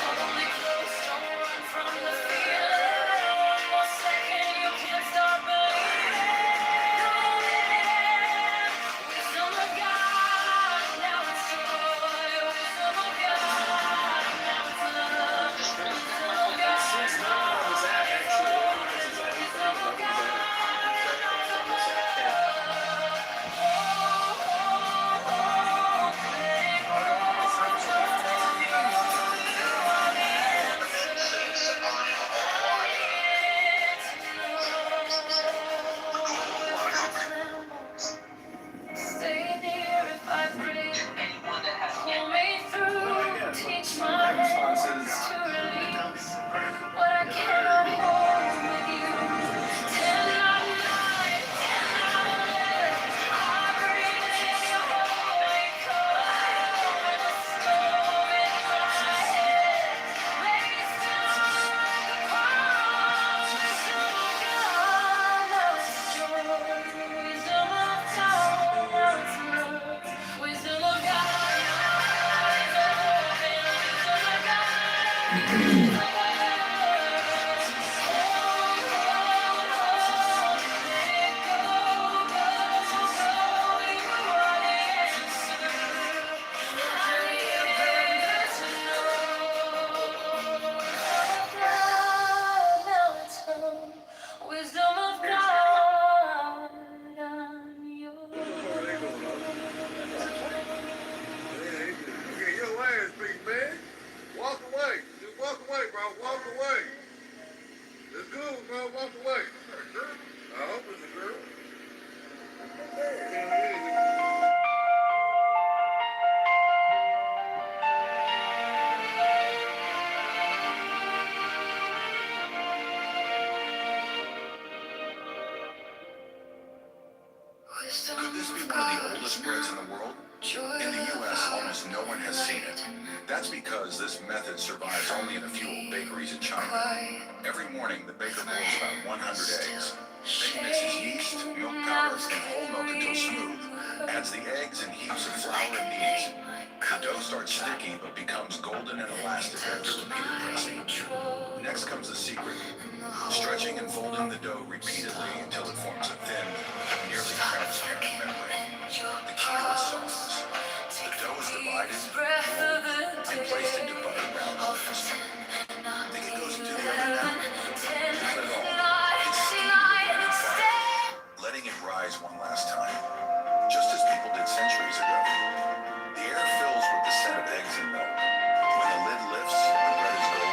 Hold me close, don't run from the feeling. One more second, you can't stop believing. Wisdom of God, now it's joy. Wisdom of God, now it's love. Wisdom of God, wisdom of God, stay near if I breathe. Pull me through, teach my hands to release what I cannot hold with you. Till I'm night, I breathe in your holy cold. When the storm in my head lays down like a pond. Wisdom of God, now it's joy. Wisdom of God, now it's love. Wisdom of God, eyes open. Wisdom of God, wisdom of God, I'm yours. Okay, your ass, big man. Walk away. Just walk away, bro. Walk away. It's cool, bro. Walk away. I hope it's a girl. Could this be one of the oldest breads in the world? In the U.S., almost no one has seen it. That's because this method survives only in a few old bakeries in China. Every morning, the baker boils about 100 eggs. Then he mixes yeast, milk powder, and whole milk until smooth. Adds the eggs and heaps of flour and kneads. The dough starts sticky but becomes golden and elastic after repeated pressing. Next comes the secret. Stretching and folding the dough repeatedly until it forms a thin, nearly transparent membrane. The key to its softness. The dough is divided, rolled, and placed into buttered round loaves. Think it goes into the oven now? Not at all. It's steamed with wood fire, letting it rise one last time, just as people did centuries ago. The air fills with the scent of eggs and milk. When the lid lifts, the bread is golden.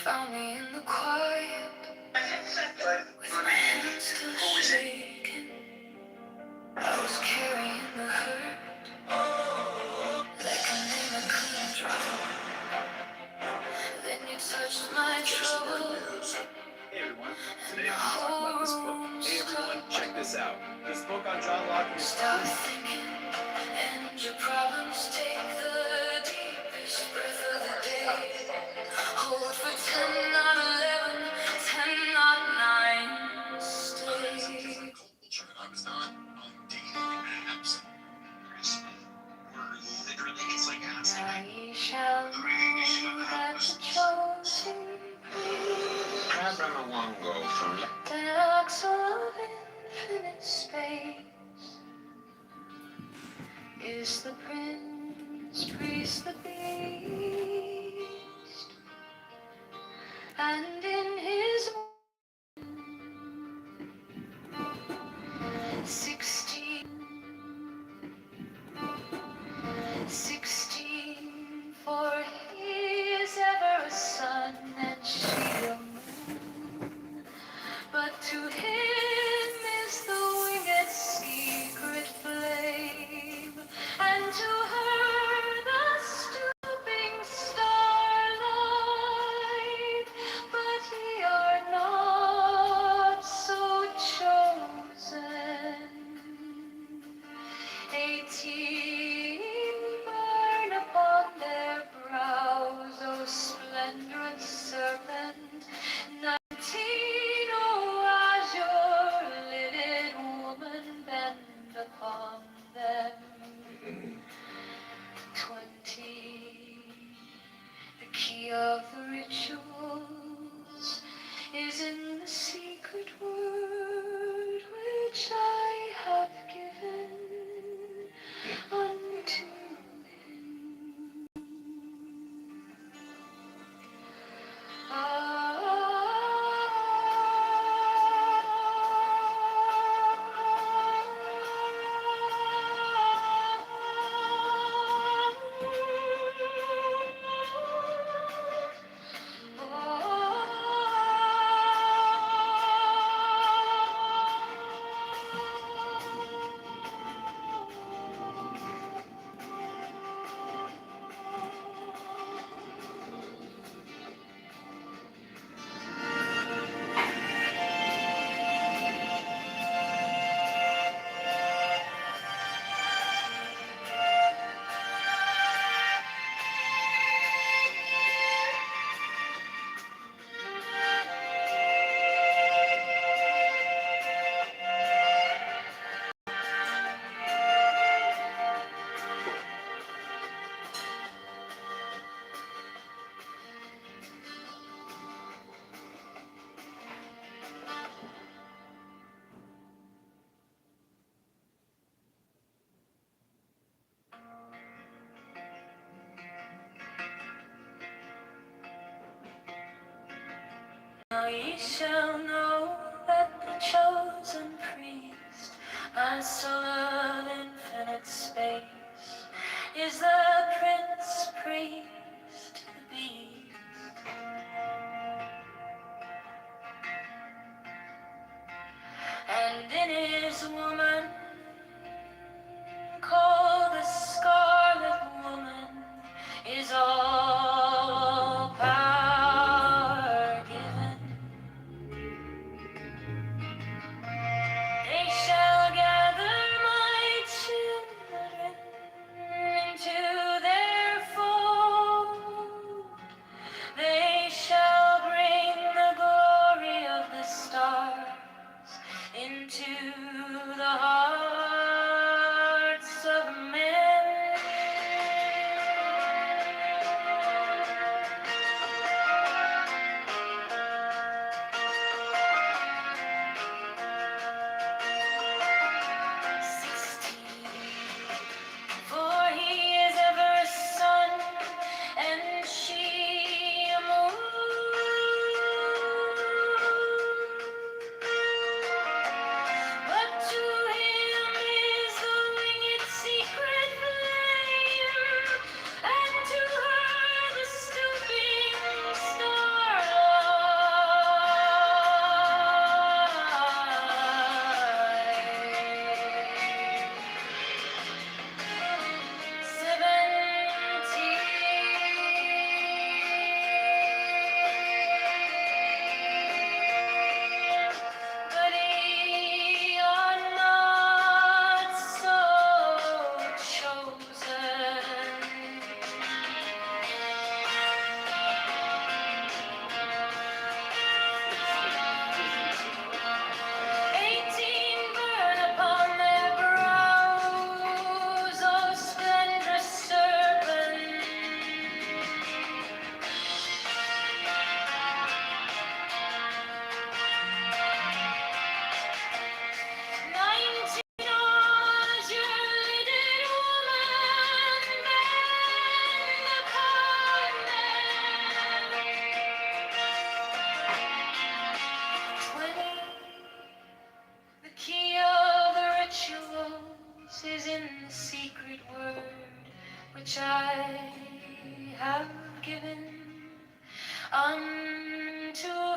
found me in the quiet, with my hands still shaking. I was carrying the hurt like a name I couldn't drop. Then you touched my troubles. Hey everyone, today I'm going to talk about this book. Hey everyone, check this out. This book on John Locke is Stop thinking, and your problems take the deepest breath of the day. Hold for 10, not 11, 10, not 9. Stay. I was not on dating apps. Literally, it's like asking. I shall know that the chosen Abraham long ago from the axle of infinite space is the prince, priest, the beast, and in his 16, 16, for he is ever a sun and she a moon. But to him is the winged secret flame, and to her the stooping starlight. But ye are not so chosen. 18 burn upon their brows, O splendorous serpent. 19, oh azure-lidded woman, bend upon them. 20, the key of the rituals is in the secret word which I have given unto him. Now ye shall know that the chosen priest, my soul of infinite space, is the prince, priest, the beast. And in his woman, called the Scarlet Woman, is all power given. They shall gather my children into their fold. unto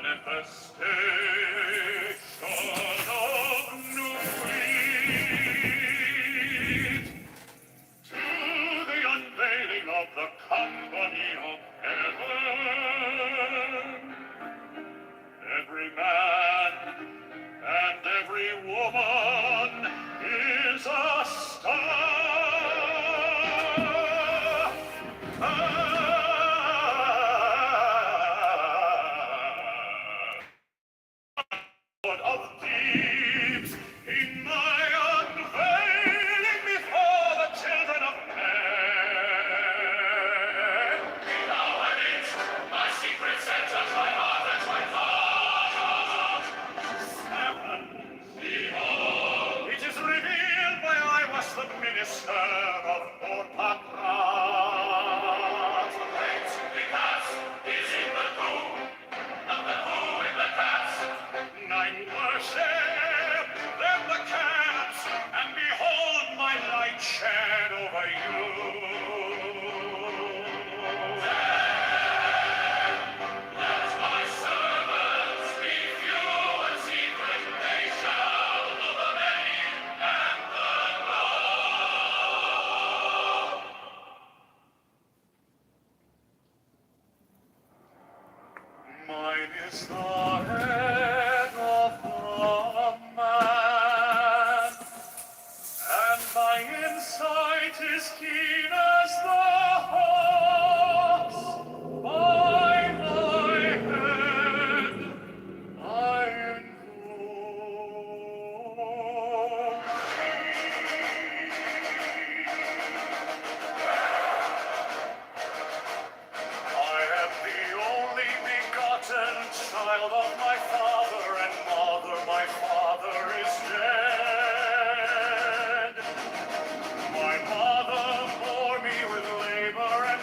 manifestation of new breed, to the unveiling of the company of heaven. Every man and every woman is a star. Lord of deeps, in my unveiling before the children of men. Now and it, my secret centers, my heart and my thought. Behold, it is revealed by I was the minister of Orpakrat. Great because is in the who, not the who in the cats. Nine worship, then the cats, and behold my light shed over you. Let my servants be few and secret, they shall know the name and the law. Mine is the head of the man, and my insight is keen as the hawk's. By my head I invoke I am the only begotten child of my father and mother. My father is dead. My mother bore me with labor and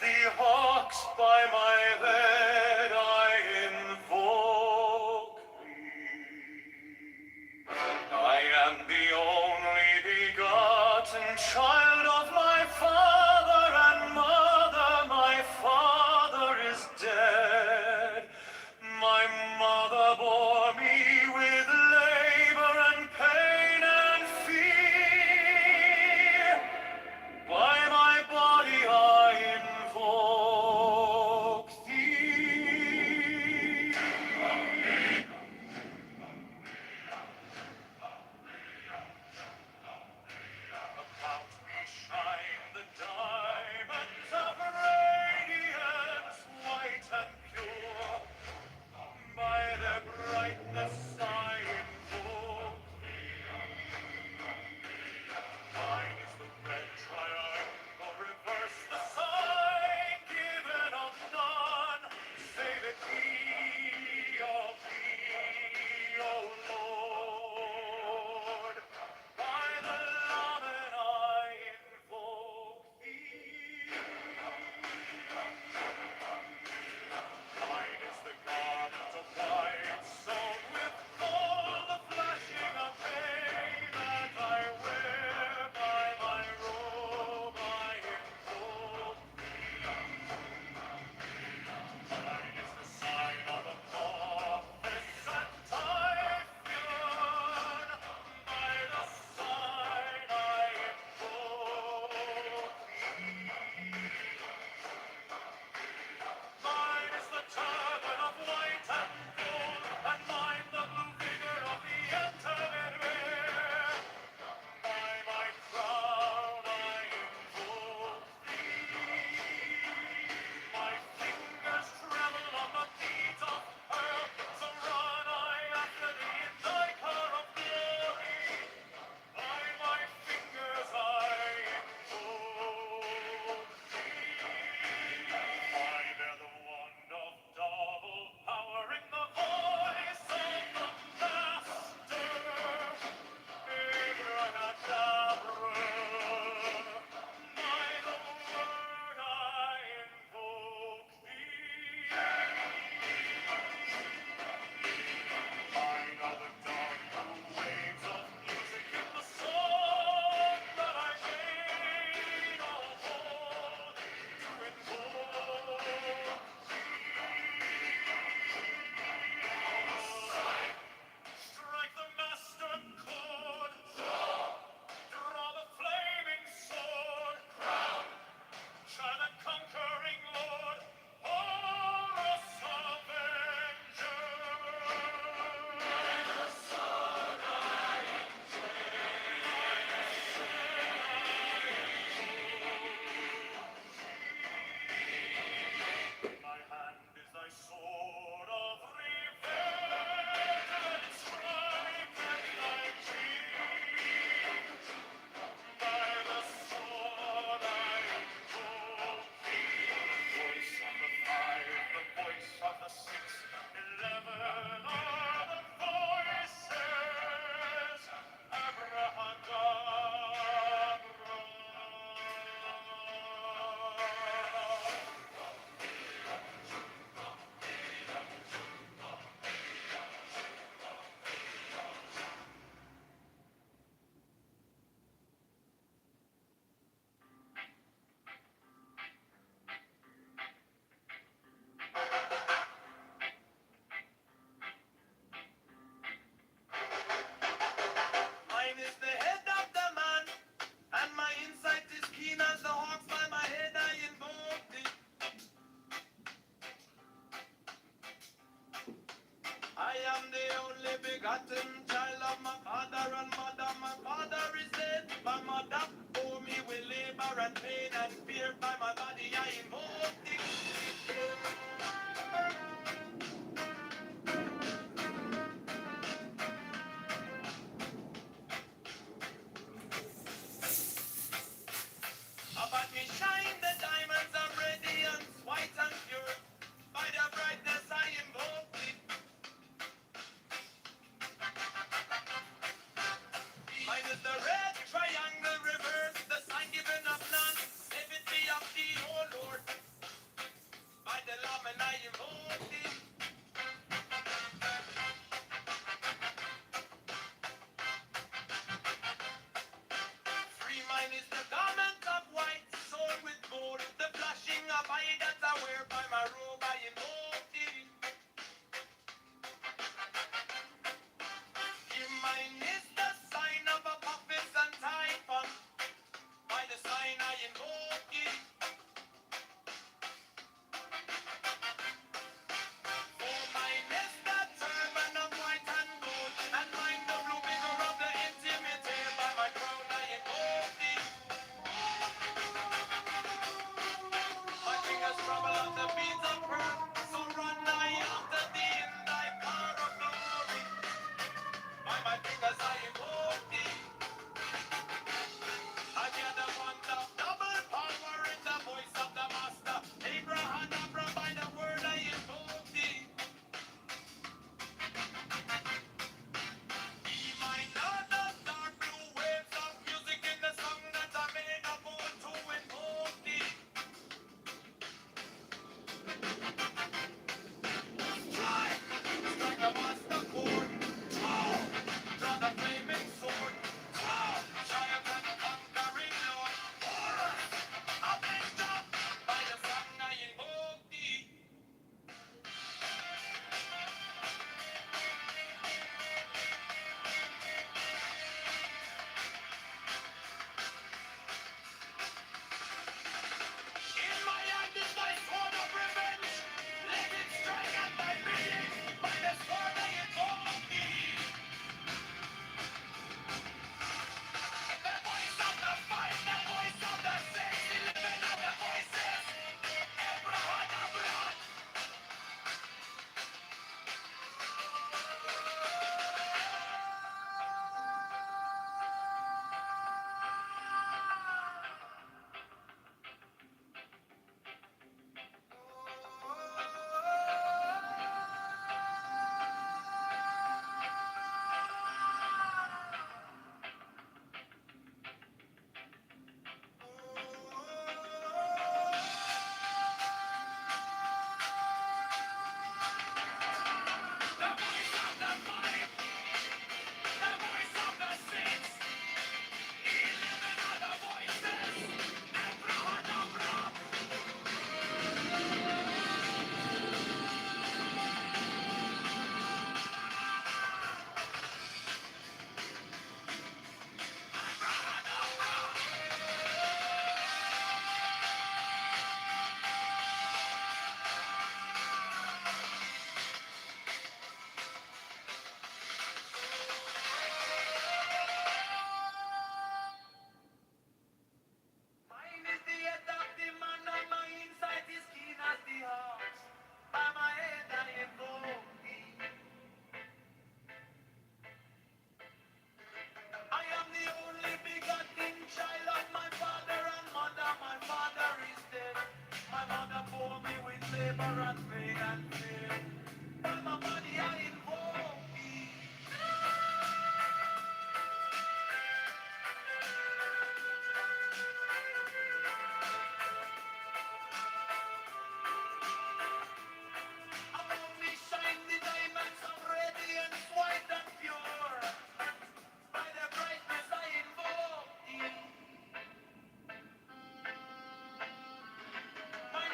the hawks by my bed, I invoke thee. I am the only begotten child of my father and mother. My father is dead. My mother bore me with labor and pain and fear. By my body I invoke thee. About me shine the diamonds of radiance, white and pure. By their brightness I invoke Mine is the red triangle, reverse the sign, given of none, save it be of thee, O Lord. By the Laman I invoke thee. Mine is the garment of white, sewn with gold, the flashing of pain that I wear by my robe I invoke. Mine is the sign of the prophets and Typhoon. By the sign I invoke thee. Mine is the turban of white and gold, and mine the blue vigor of the intermediate. By my crown I invoke thee. My fingers tremble on the beat of earth, so run I after thee in thy car of glory. By my fingers I invoke thee. I bear the wand of double power in the voice of the Master. Abracadabra. By the word I invoke thee. I know the dark blue waves of music in the song that I made all hold to invoke thee. Strike the master chord, draw the flaming sword, shine the conquering Lord, Horus Avenger. My hand is thy sword of revenge, and strike at thy cheek. By the sword I invoke thee. Voice of the 5, the voice of the 6, 11 are the voices. Abracadabra. Mine is the head of the man, and my insight is keen as the hawks. By my head I invoke thee. I am the only begotten child of my father and mother. My father is dead. My mother bore me with labor and pain and fear. By my body I invoke thee. About me shine the diamonds of radiance, white and pure. By their brightness I invoke thee. Mine is the red triangle reverse, the sign given of none. If it be of thee, O Lord. Mine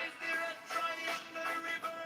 is the red triangle river.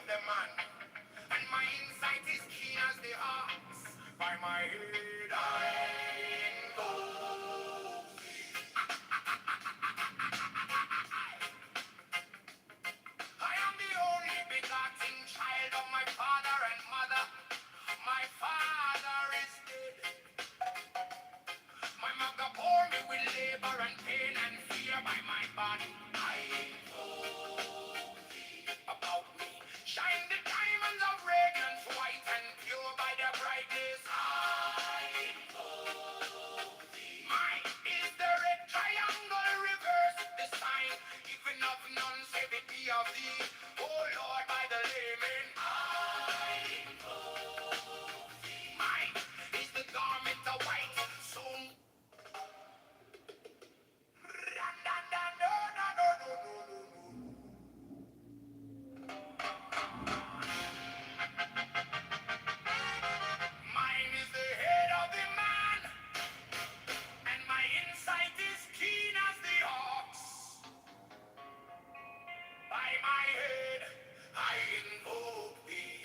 of the man, and my insight is keen as the ox. By my head I invoke. I am the only begotten child of my father and mother. My father is dead. My mother bore me with labor and pain and fear by my body. I invoke thee about me. Shine the diamonds of radiance white and pure by their brightness. I invoke thee. Mine is the red triangle reverse, the sign even of none save it be of thee. Oh Lord, by the layman. I invoke thee. Mine is the garment of white, so mine is the head of the man, and my insight is keen as the ox. By my head, I invoke thee.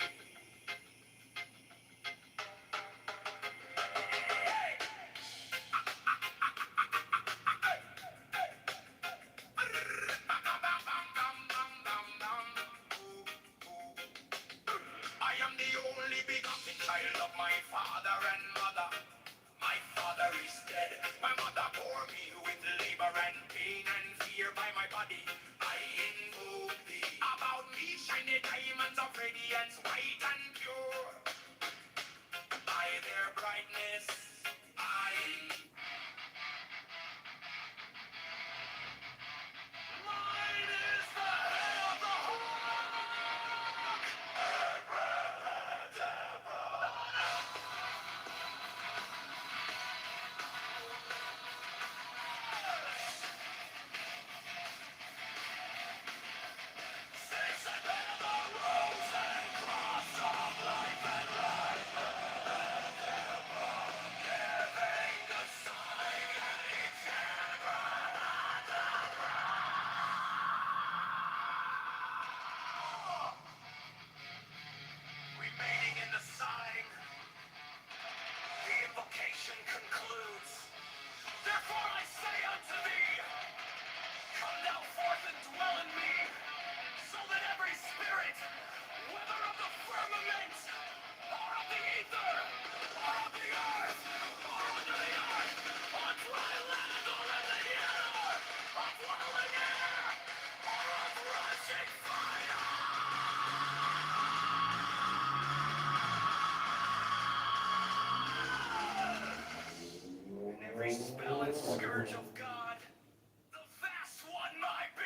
I am the only begotten child of my father and mother. My father is dead. My mother bore me with labor and pain and fear by my body. I invoke thee. About me shine the diamonds of radiance, white and pure. By their brightness, I. Mine is the head of the remaining in the sign. The invocation concludes. Therefore I say unto thee, come thou forth and dwell in me, so that every spirit, whether of the firmament, or of the ether, or of the earth, or under the earth, on dry land, or in the air, of whirling air, or of rushing fire, and every spell and scourge of God, the vast one might be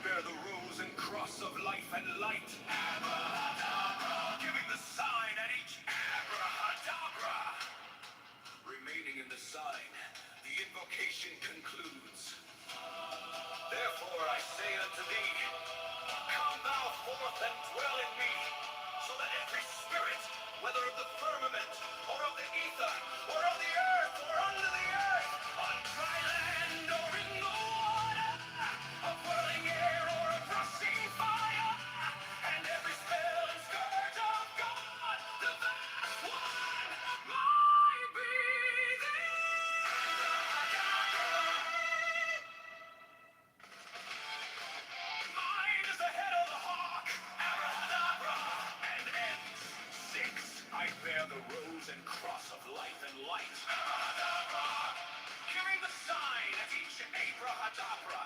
bear the rose and cross of life and light. Abrahadabra, giving the sign at each abrahadabra. Remaining in the sign, the invocation concludes. Therefore I say unto thee, come thou forth and dwell in me, so that every spirit, whether of the firmament, or of the ether, or of the earth, or under the earth, on dry land, or in the water, of whirling air, or of rushing fire, and every spell and scourge of God, the vast one, might be mine is the head of the hawk, abracadabra, and ends. 6. I bear the rose and cross of life and light, abracadabra, giving the sign at each abracadabra.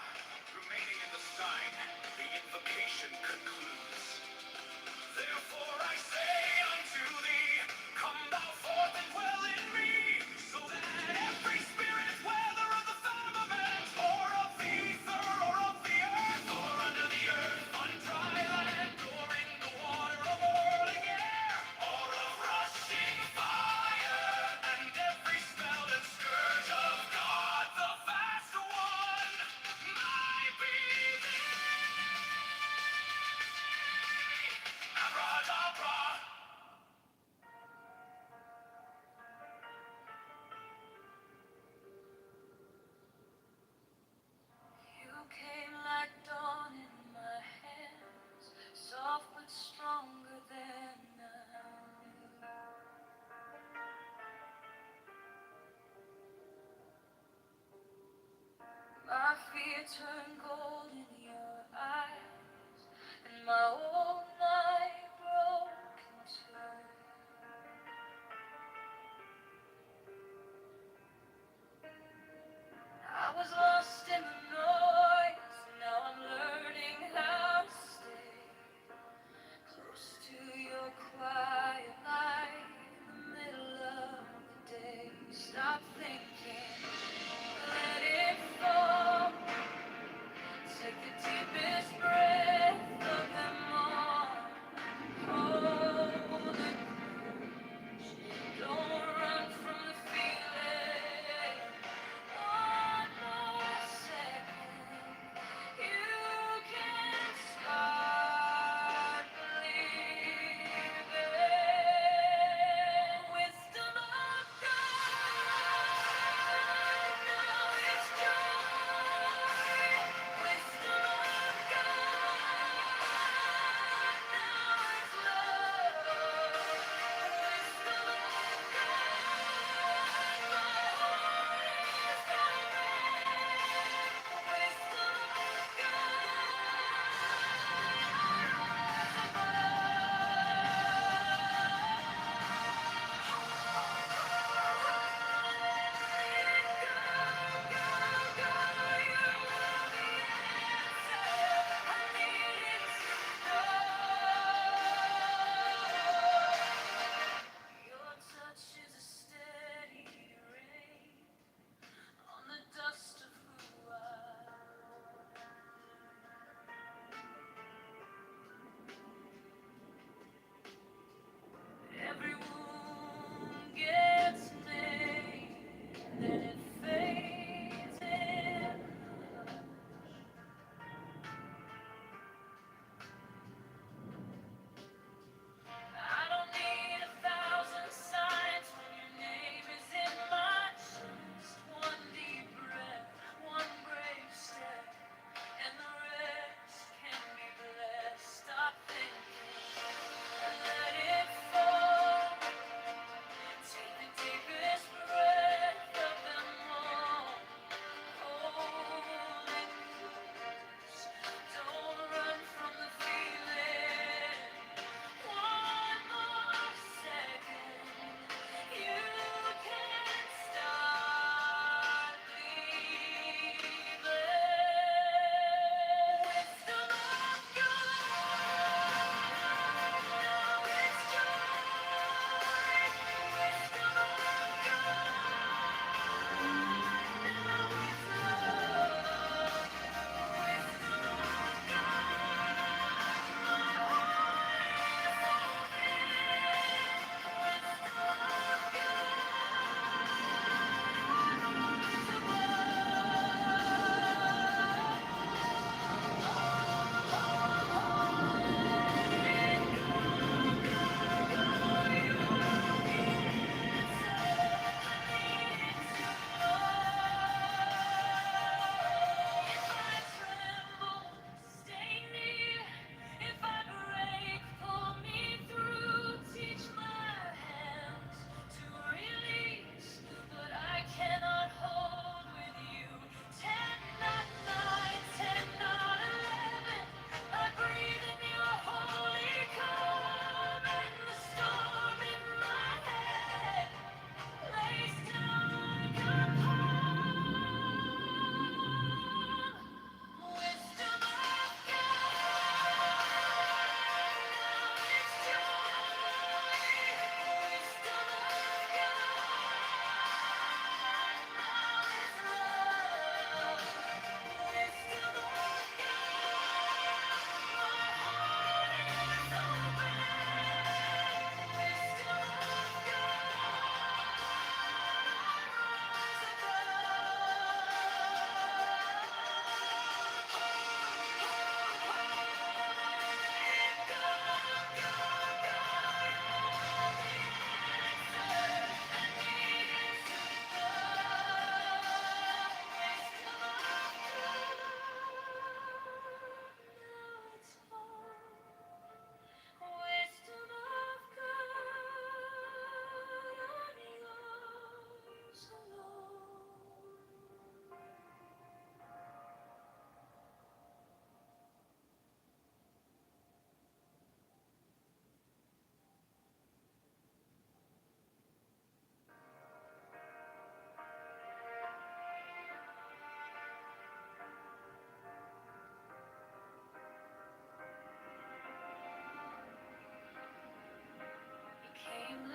Remaining in the sign, the invocation concludes. Therefore I say unto thee, come thou forth and dwell in me, so that every spirit, whether of the firmament, or of the ether, or of the earth, or under the earth, on dry land, or in the water, of whirling air, or of rushing fire, and every spell and scourge of God, the vast one, might be abracadabra. You came like dawn in my hands, soft but stronger than I knew. My fear turned gold in your eyes, and my old night broke in two. I was lost in the noise, now I'm learning how to stay close to your quiet light in the middle of the day. Stop thinking, let it fall. Take the deepest breath of them all.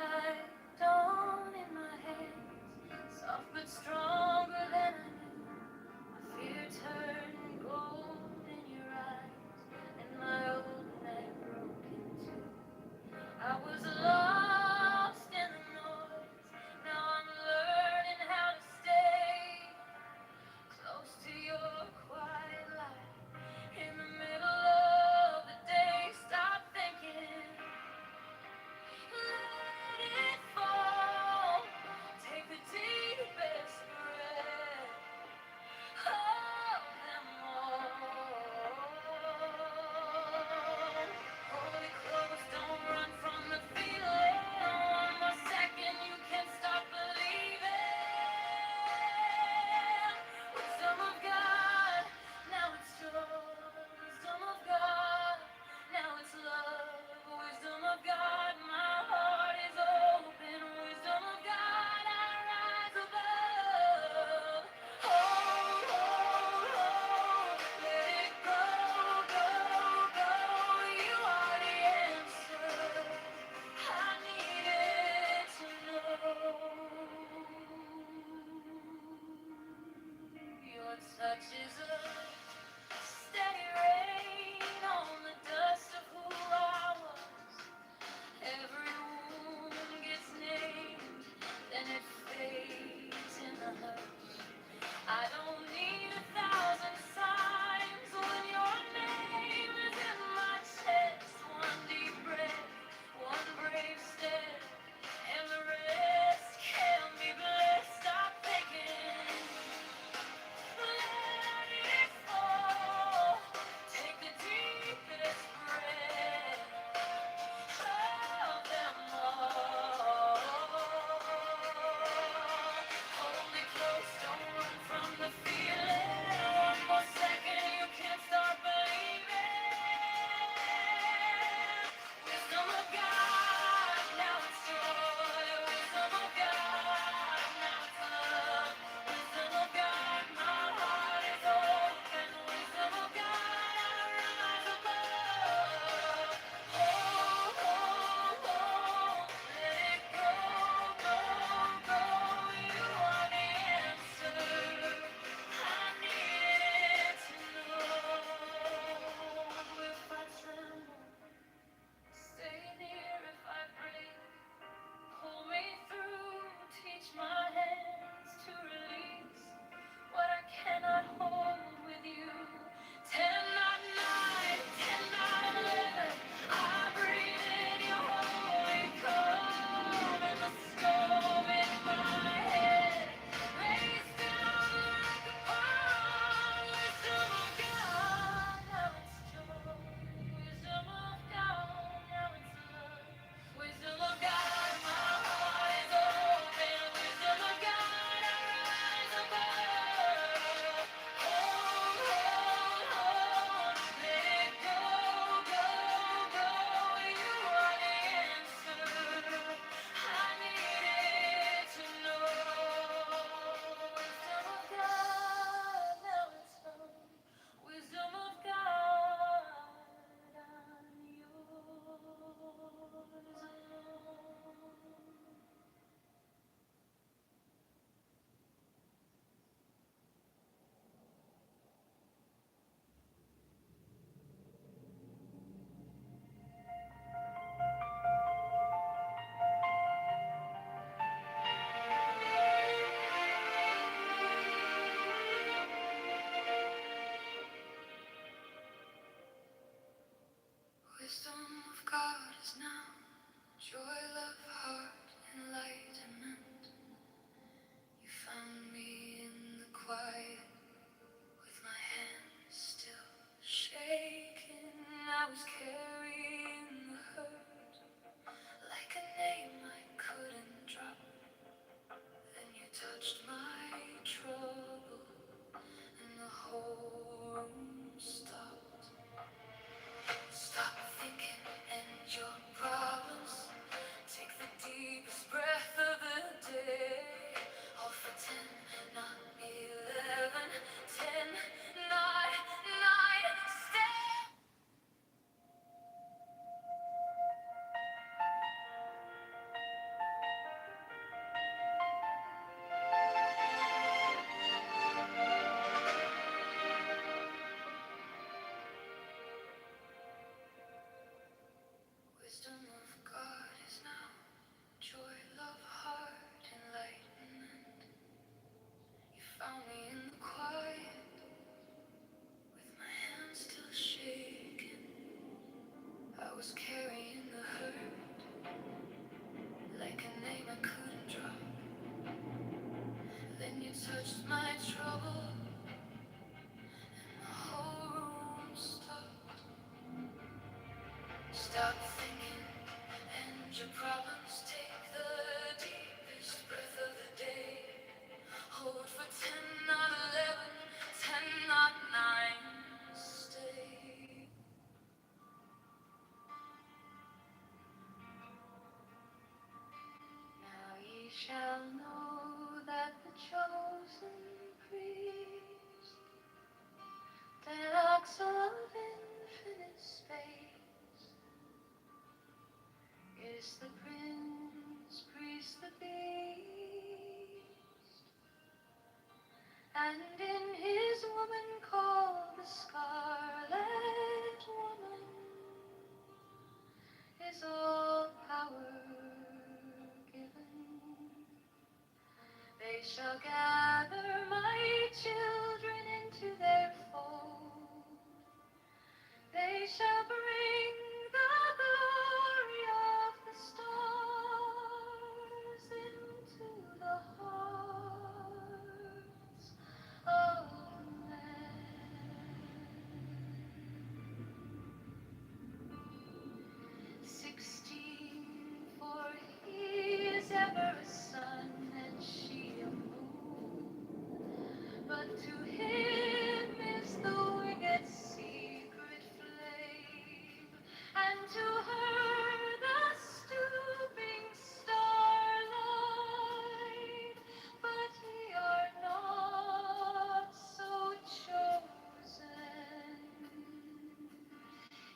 light dawn in my hands, soft but stronger than I knew. My fear turned gold in your eyes, and my old night broke in two. I was lost in the noise. Now I'm learning how to stay close to your quiet light. In the middle of the day, stop thinking, let it fall. Take the deepest breath of them all. Hold it close, don't run from the feeling. One more second, you can't stop believing. Wisdom of God, now it's joy. Wisdom of God, now it's love. Wisdom of God, my heart is open. Wisdom of God, I rise above. Hold, hold, hold. Let it go, go, go. You are the answer I needed to know. Your touch is a steady rain on the dust of who I was. Every wound gets named, then it fades in the hush. I don't need 1,000 signs when your name is in my chest. One deep breath, one brave step, and the rest can be blessed. Stop thinking, let Stop thinking and your problems take the deepest breath of the day. Hold for 10, not 11, 10, not 9. Stay. Now ye shall know that the chosen priest, the axle of infinite space, is the prince, priest, the beast, and in his woman called the Scarlet Woman is all power given. They shall gather my children into their fold. They shall bring the glory of the stars into the hearts of men. 16, for he is ever a sun and she a moon. But to him is the winged secret flame, and to her the stooping starlight. But ye are not so chosen.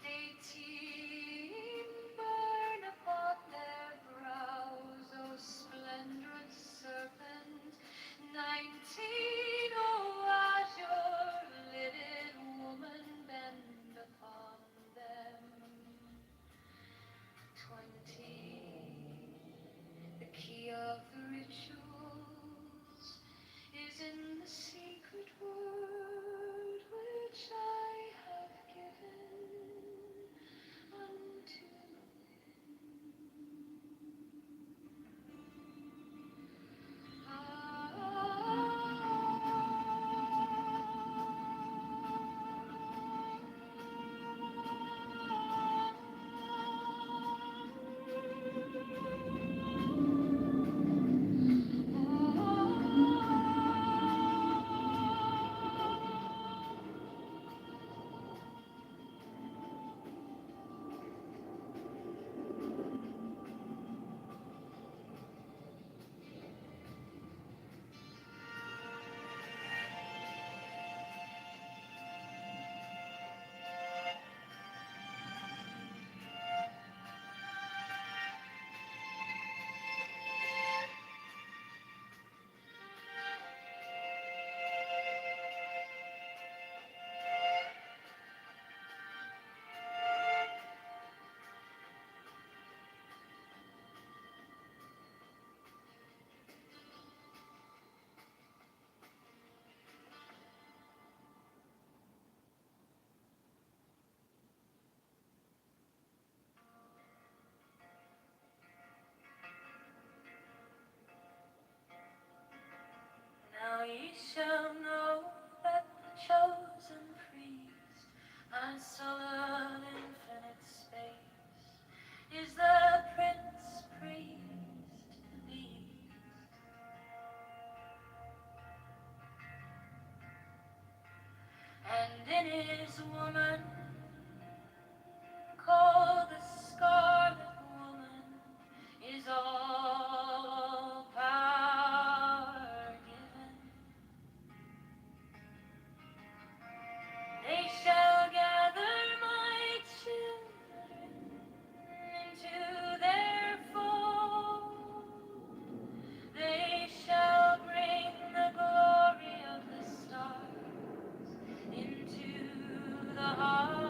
18 burn upon their brows, O splendorous serpent. 19, O azure-lidded woman, bend upon them. 20, the key of the rituals is in the secret word which I have given unto Now ye shall know that the chosen priest, my soul of infinite space, is the prince, priest, the beast. And in his woman, called the Scarlet Woman, is all power given. They shall gather my children into their fold. They shall bring the glory of the stars into the heart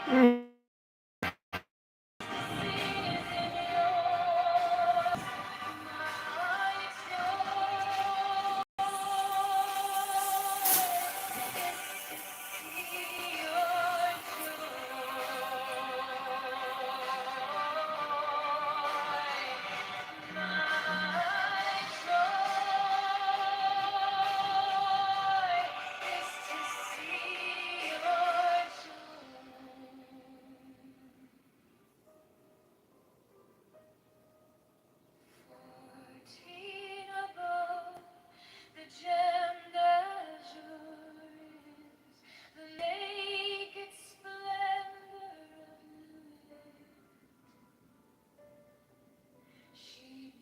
She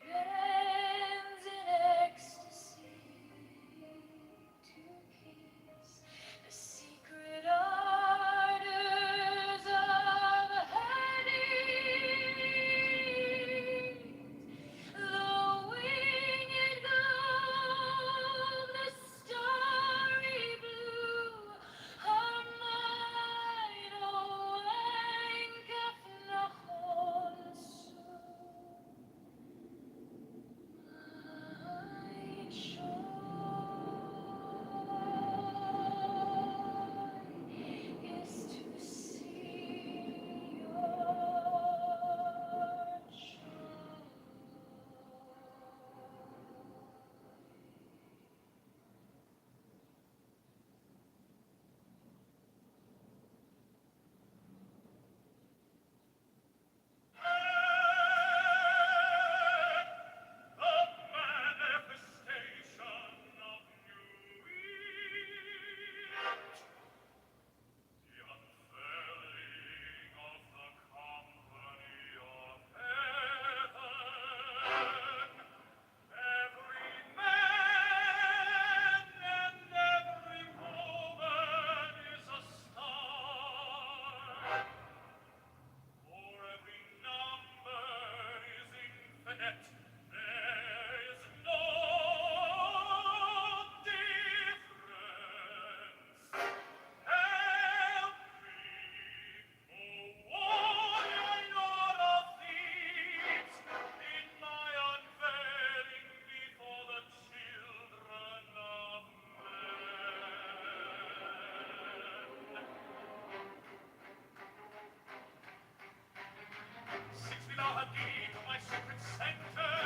bends in ecstasy to kiss the secret ardors of her need. The winged gloom, the starry blue, her mind awakeneth nachol so. My joy is to see your Six below her gate, my secret center.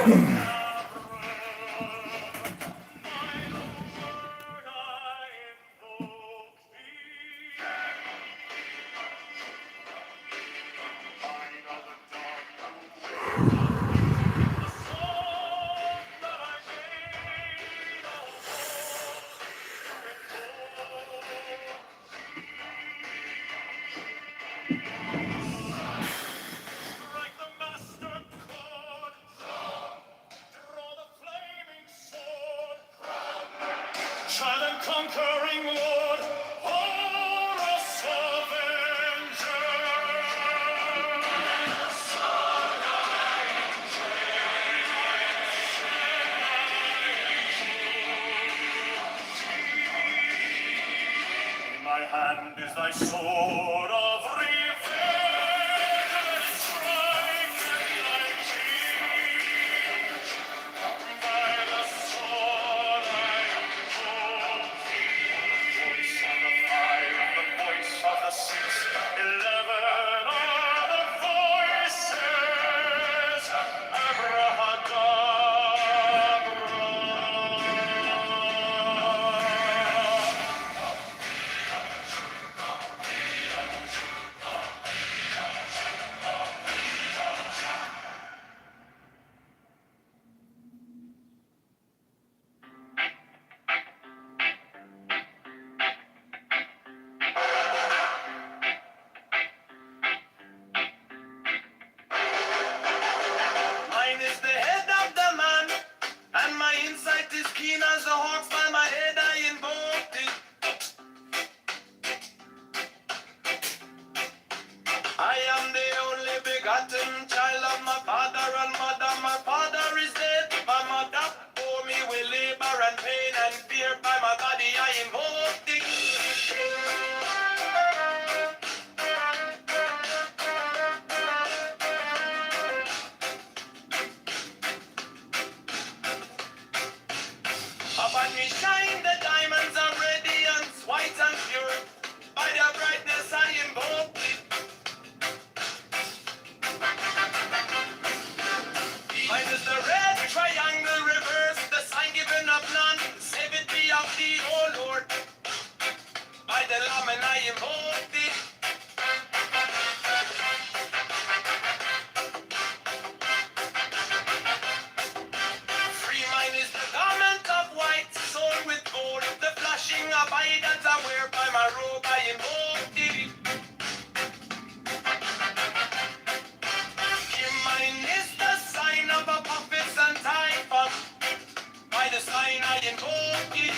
Child and conquering Lord, Horus Avenger. In my hand is thy sword of revenge, strike thy king. By the sword I hold thee. The voice of the five, the voice of the six, 11 are the voices. Abrahadabra. Mine is the head of the man, and my insight is keen as a hawk's. By my head I invoked it. I am the only begotten child of my father and mother. My father is dead. My mother bore me with labor and pain and fear. By my body I invoked it. Upon me shine the diamonds of radiance, white and pure. By their brightness I invoke it. Mine is the red triangle reverse, the sign given of none. Save it be of thee, O Lord. By the Lamb and I invoke thee. Free mine is the garment of white, sewn with gold. The flashing of items I wear. By my robe I invoke thee. Mine is the sign of a prophets and typhon. By the sign I invoke thee.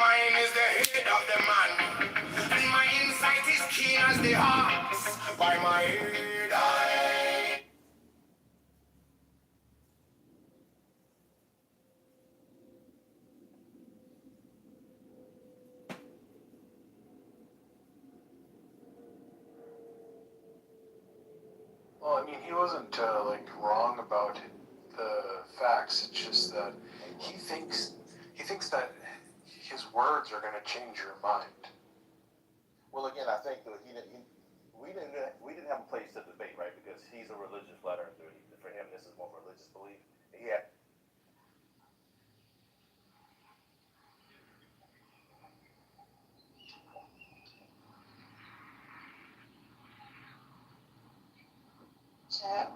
Mine is the head of the man, and my insight is keen as the hawks. By my head I... Well, I mean, he wasn't like wrong about the facts. It's just that he thinks that his words are going to change your mind. Well, again, I think that we didn't have a place to debate, right? Because he's a religious letter. For him, this is more religious belief. He had. Chat.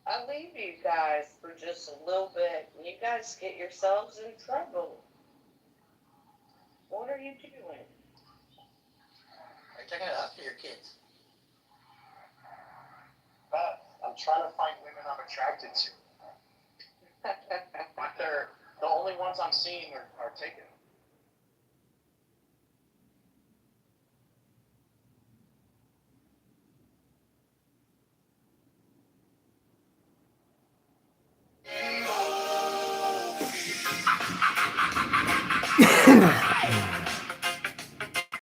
I leave you guys for just a little bit, and you guys get yourselves in trouble. What are you doing? Hey, check it out. After your kids. Beth, I'm trying to find women I'm attracted to. But they're the only ones I'm seeing are taken.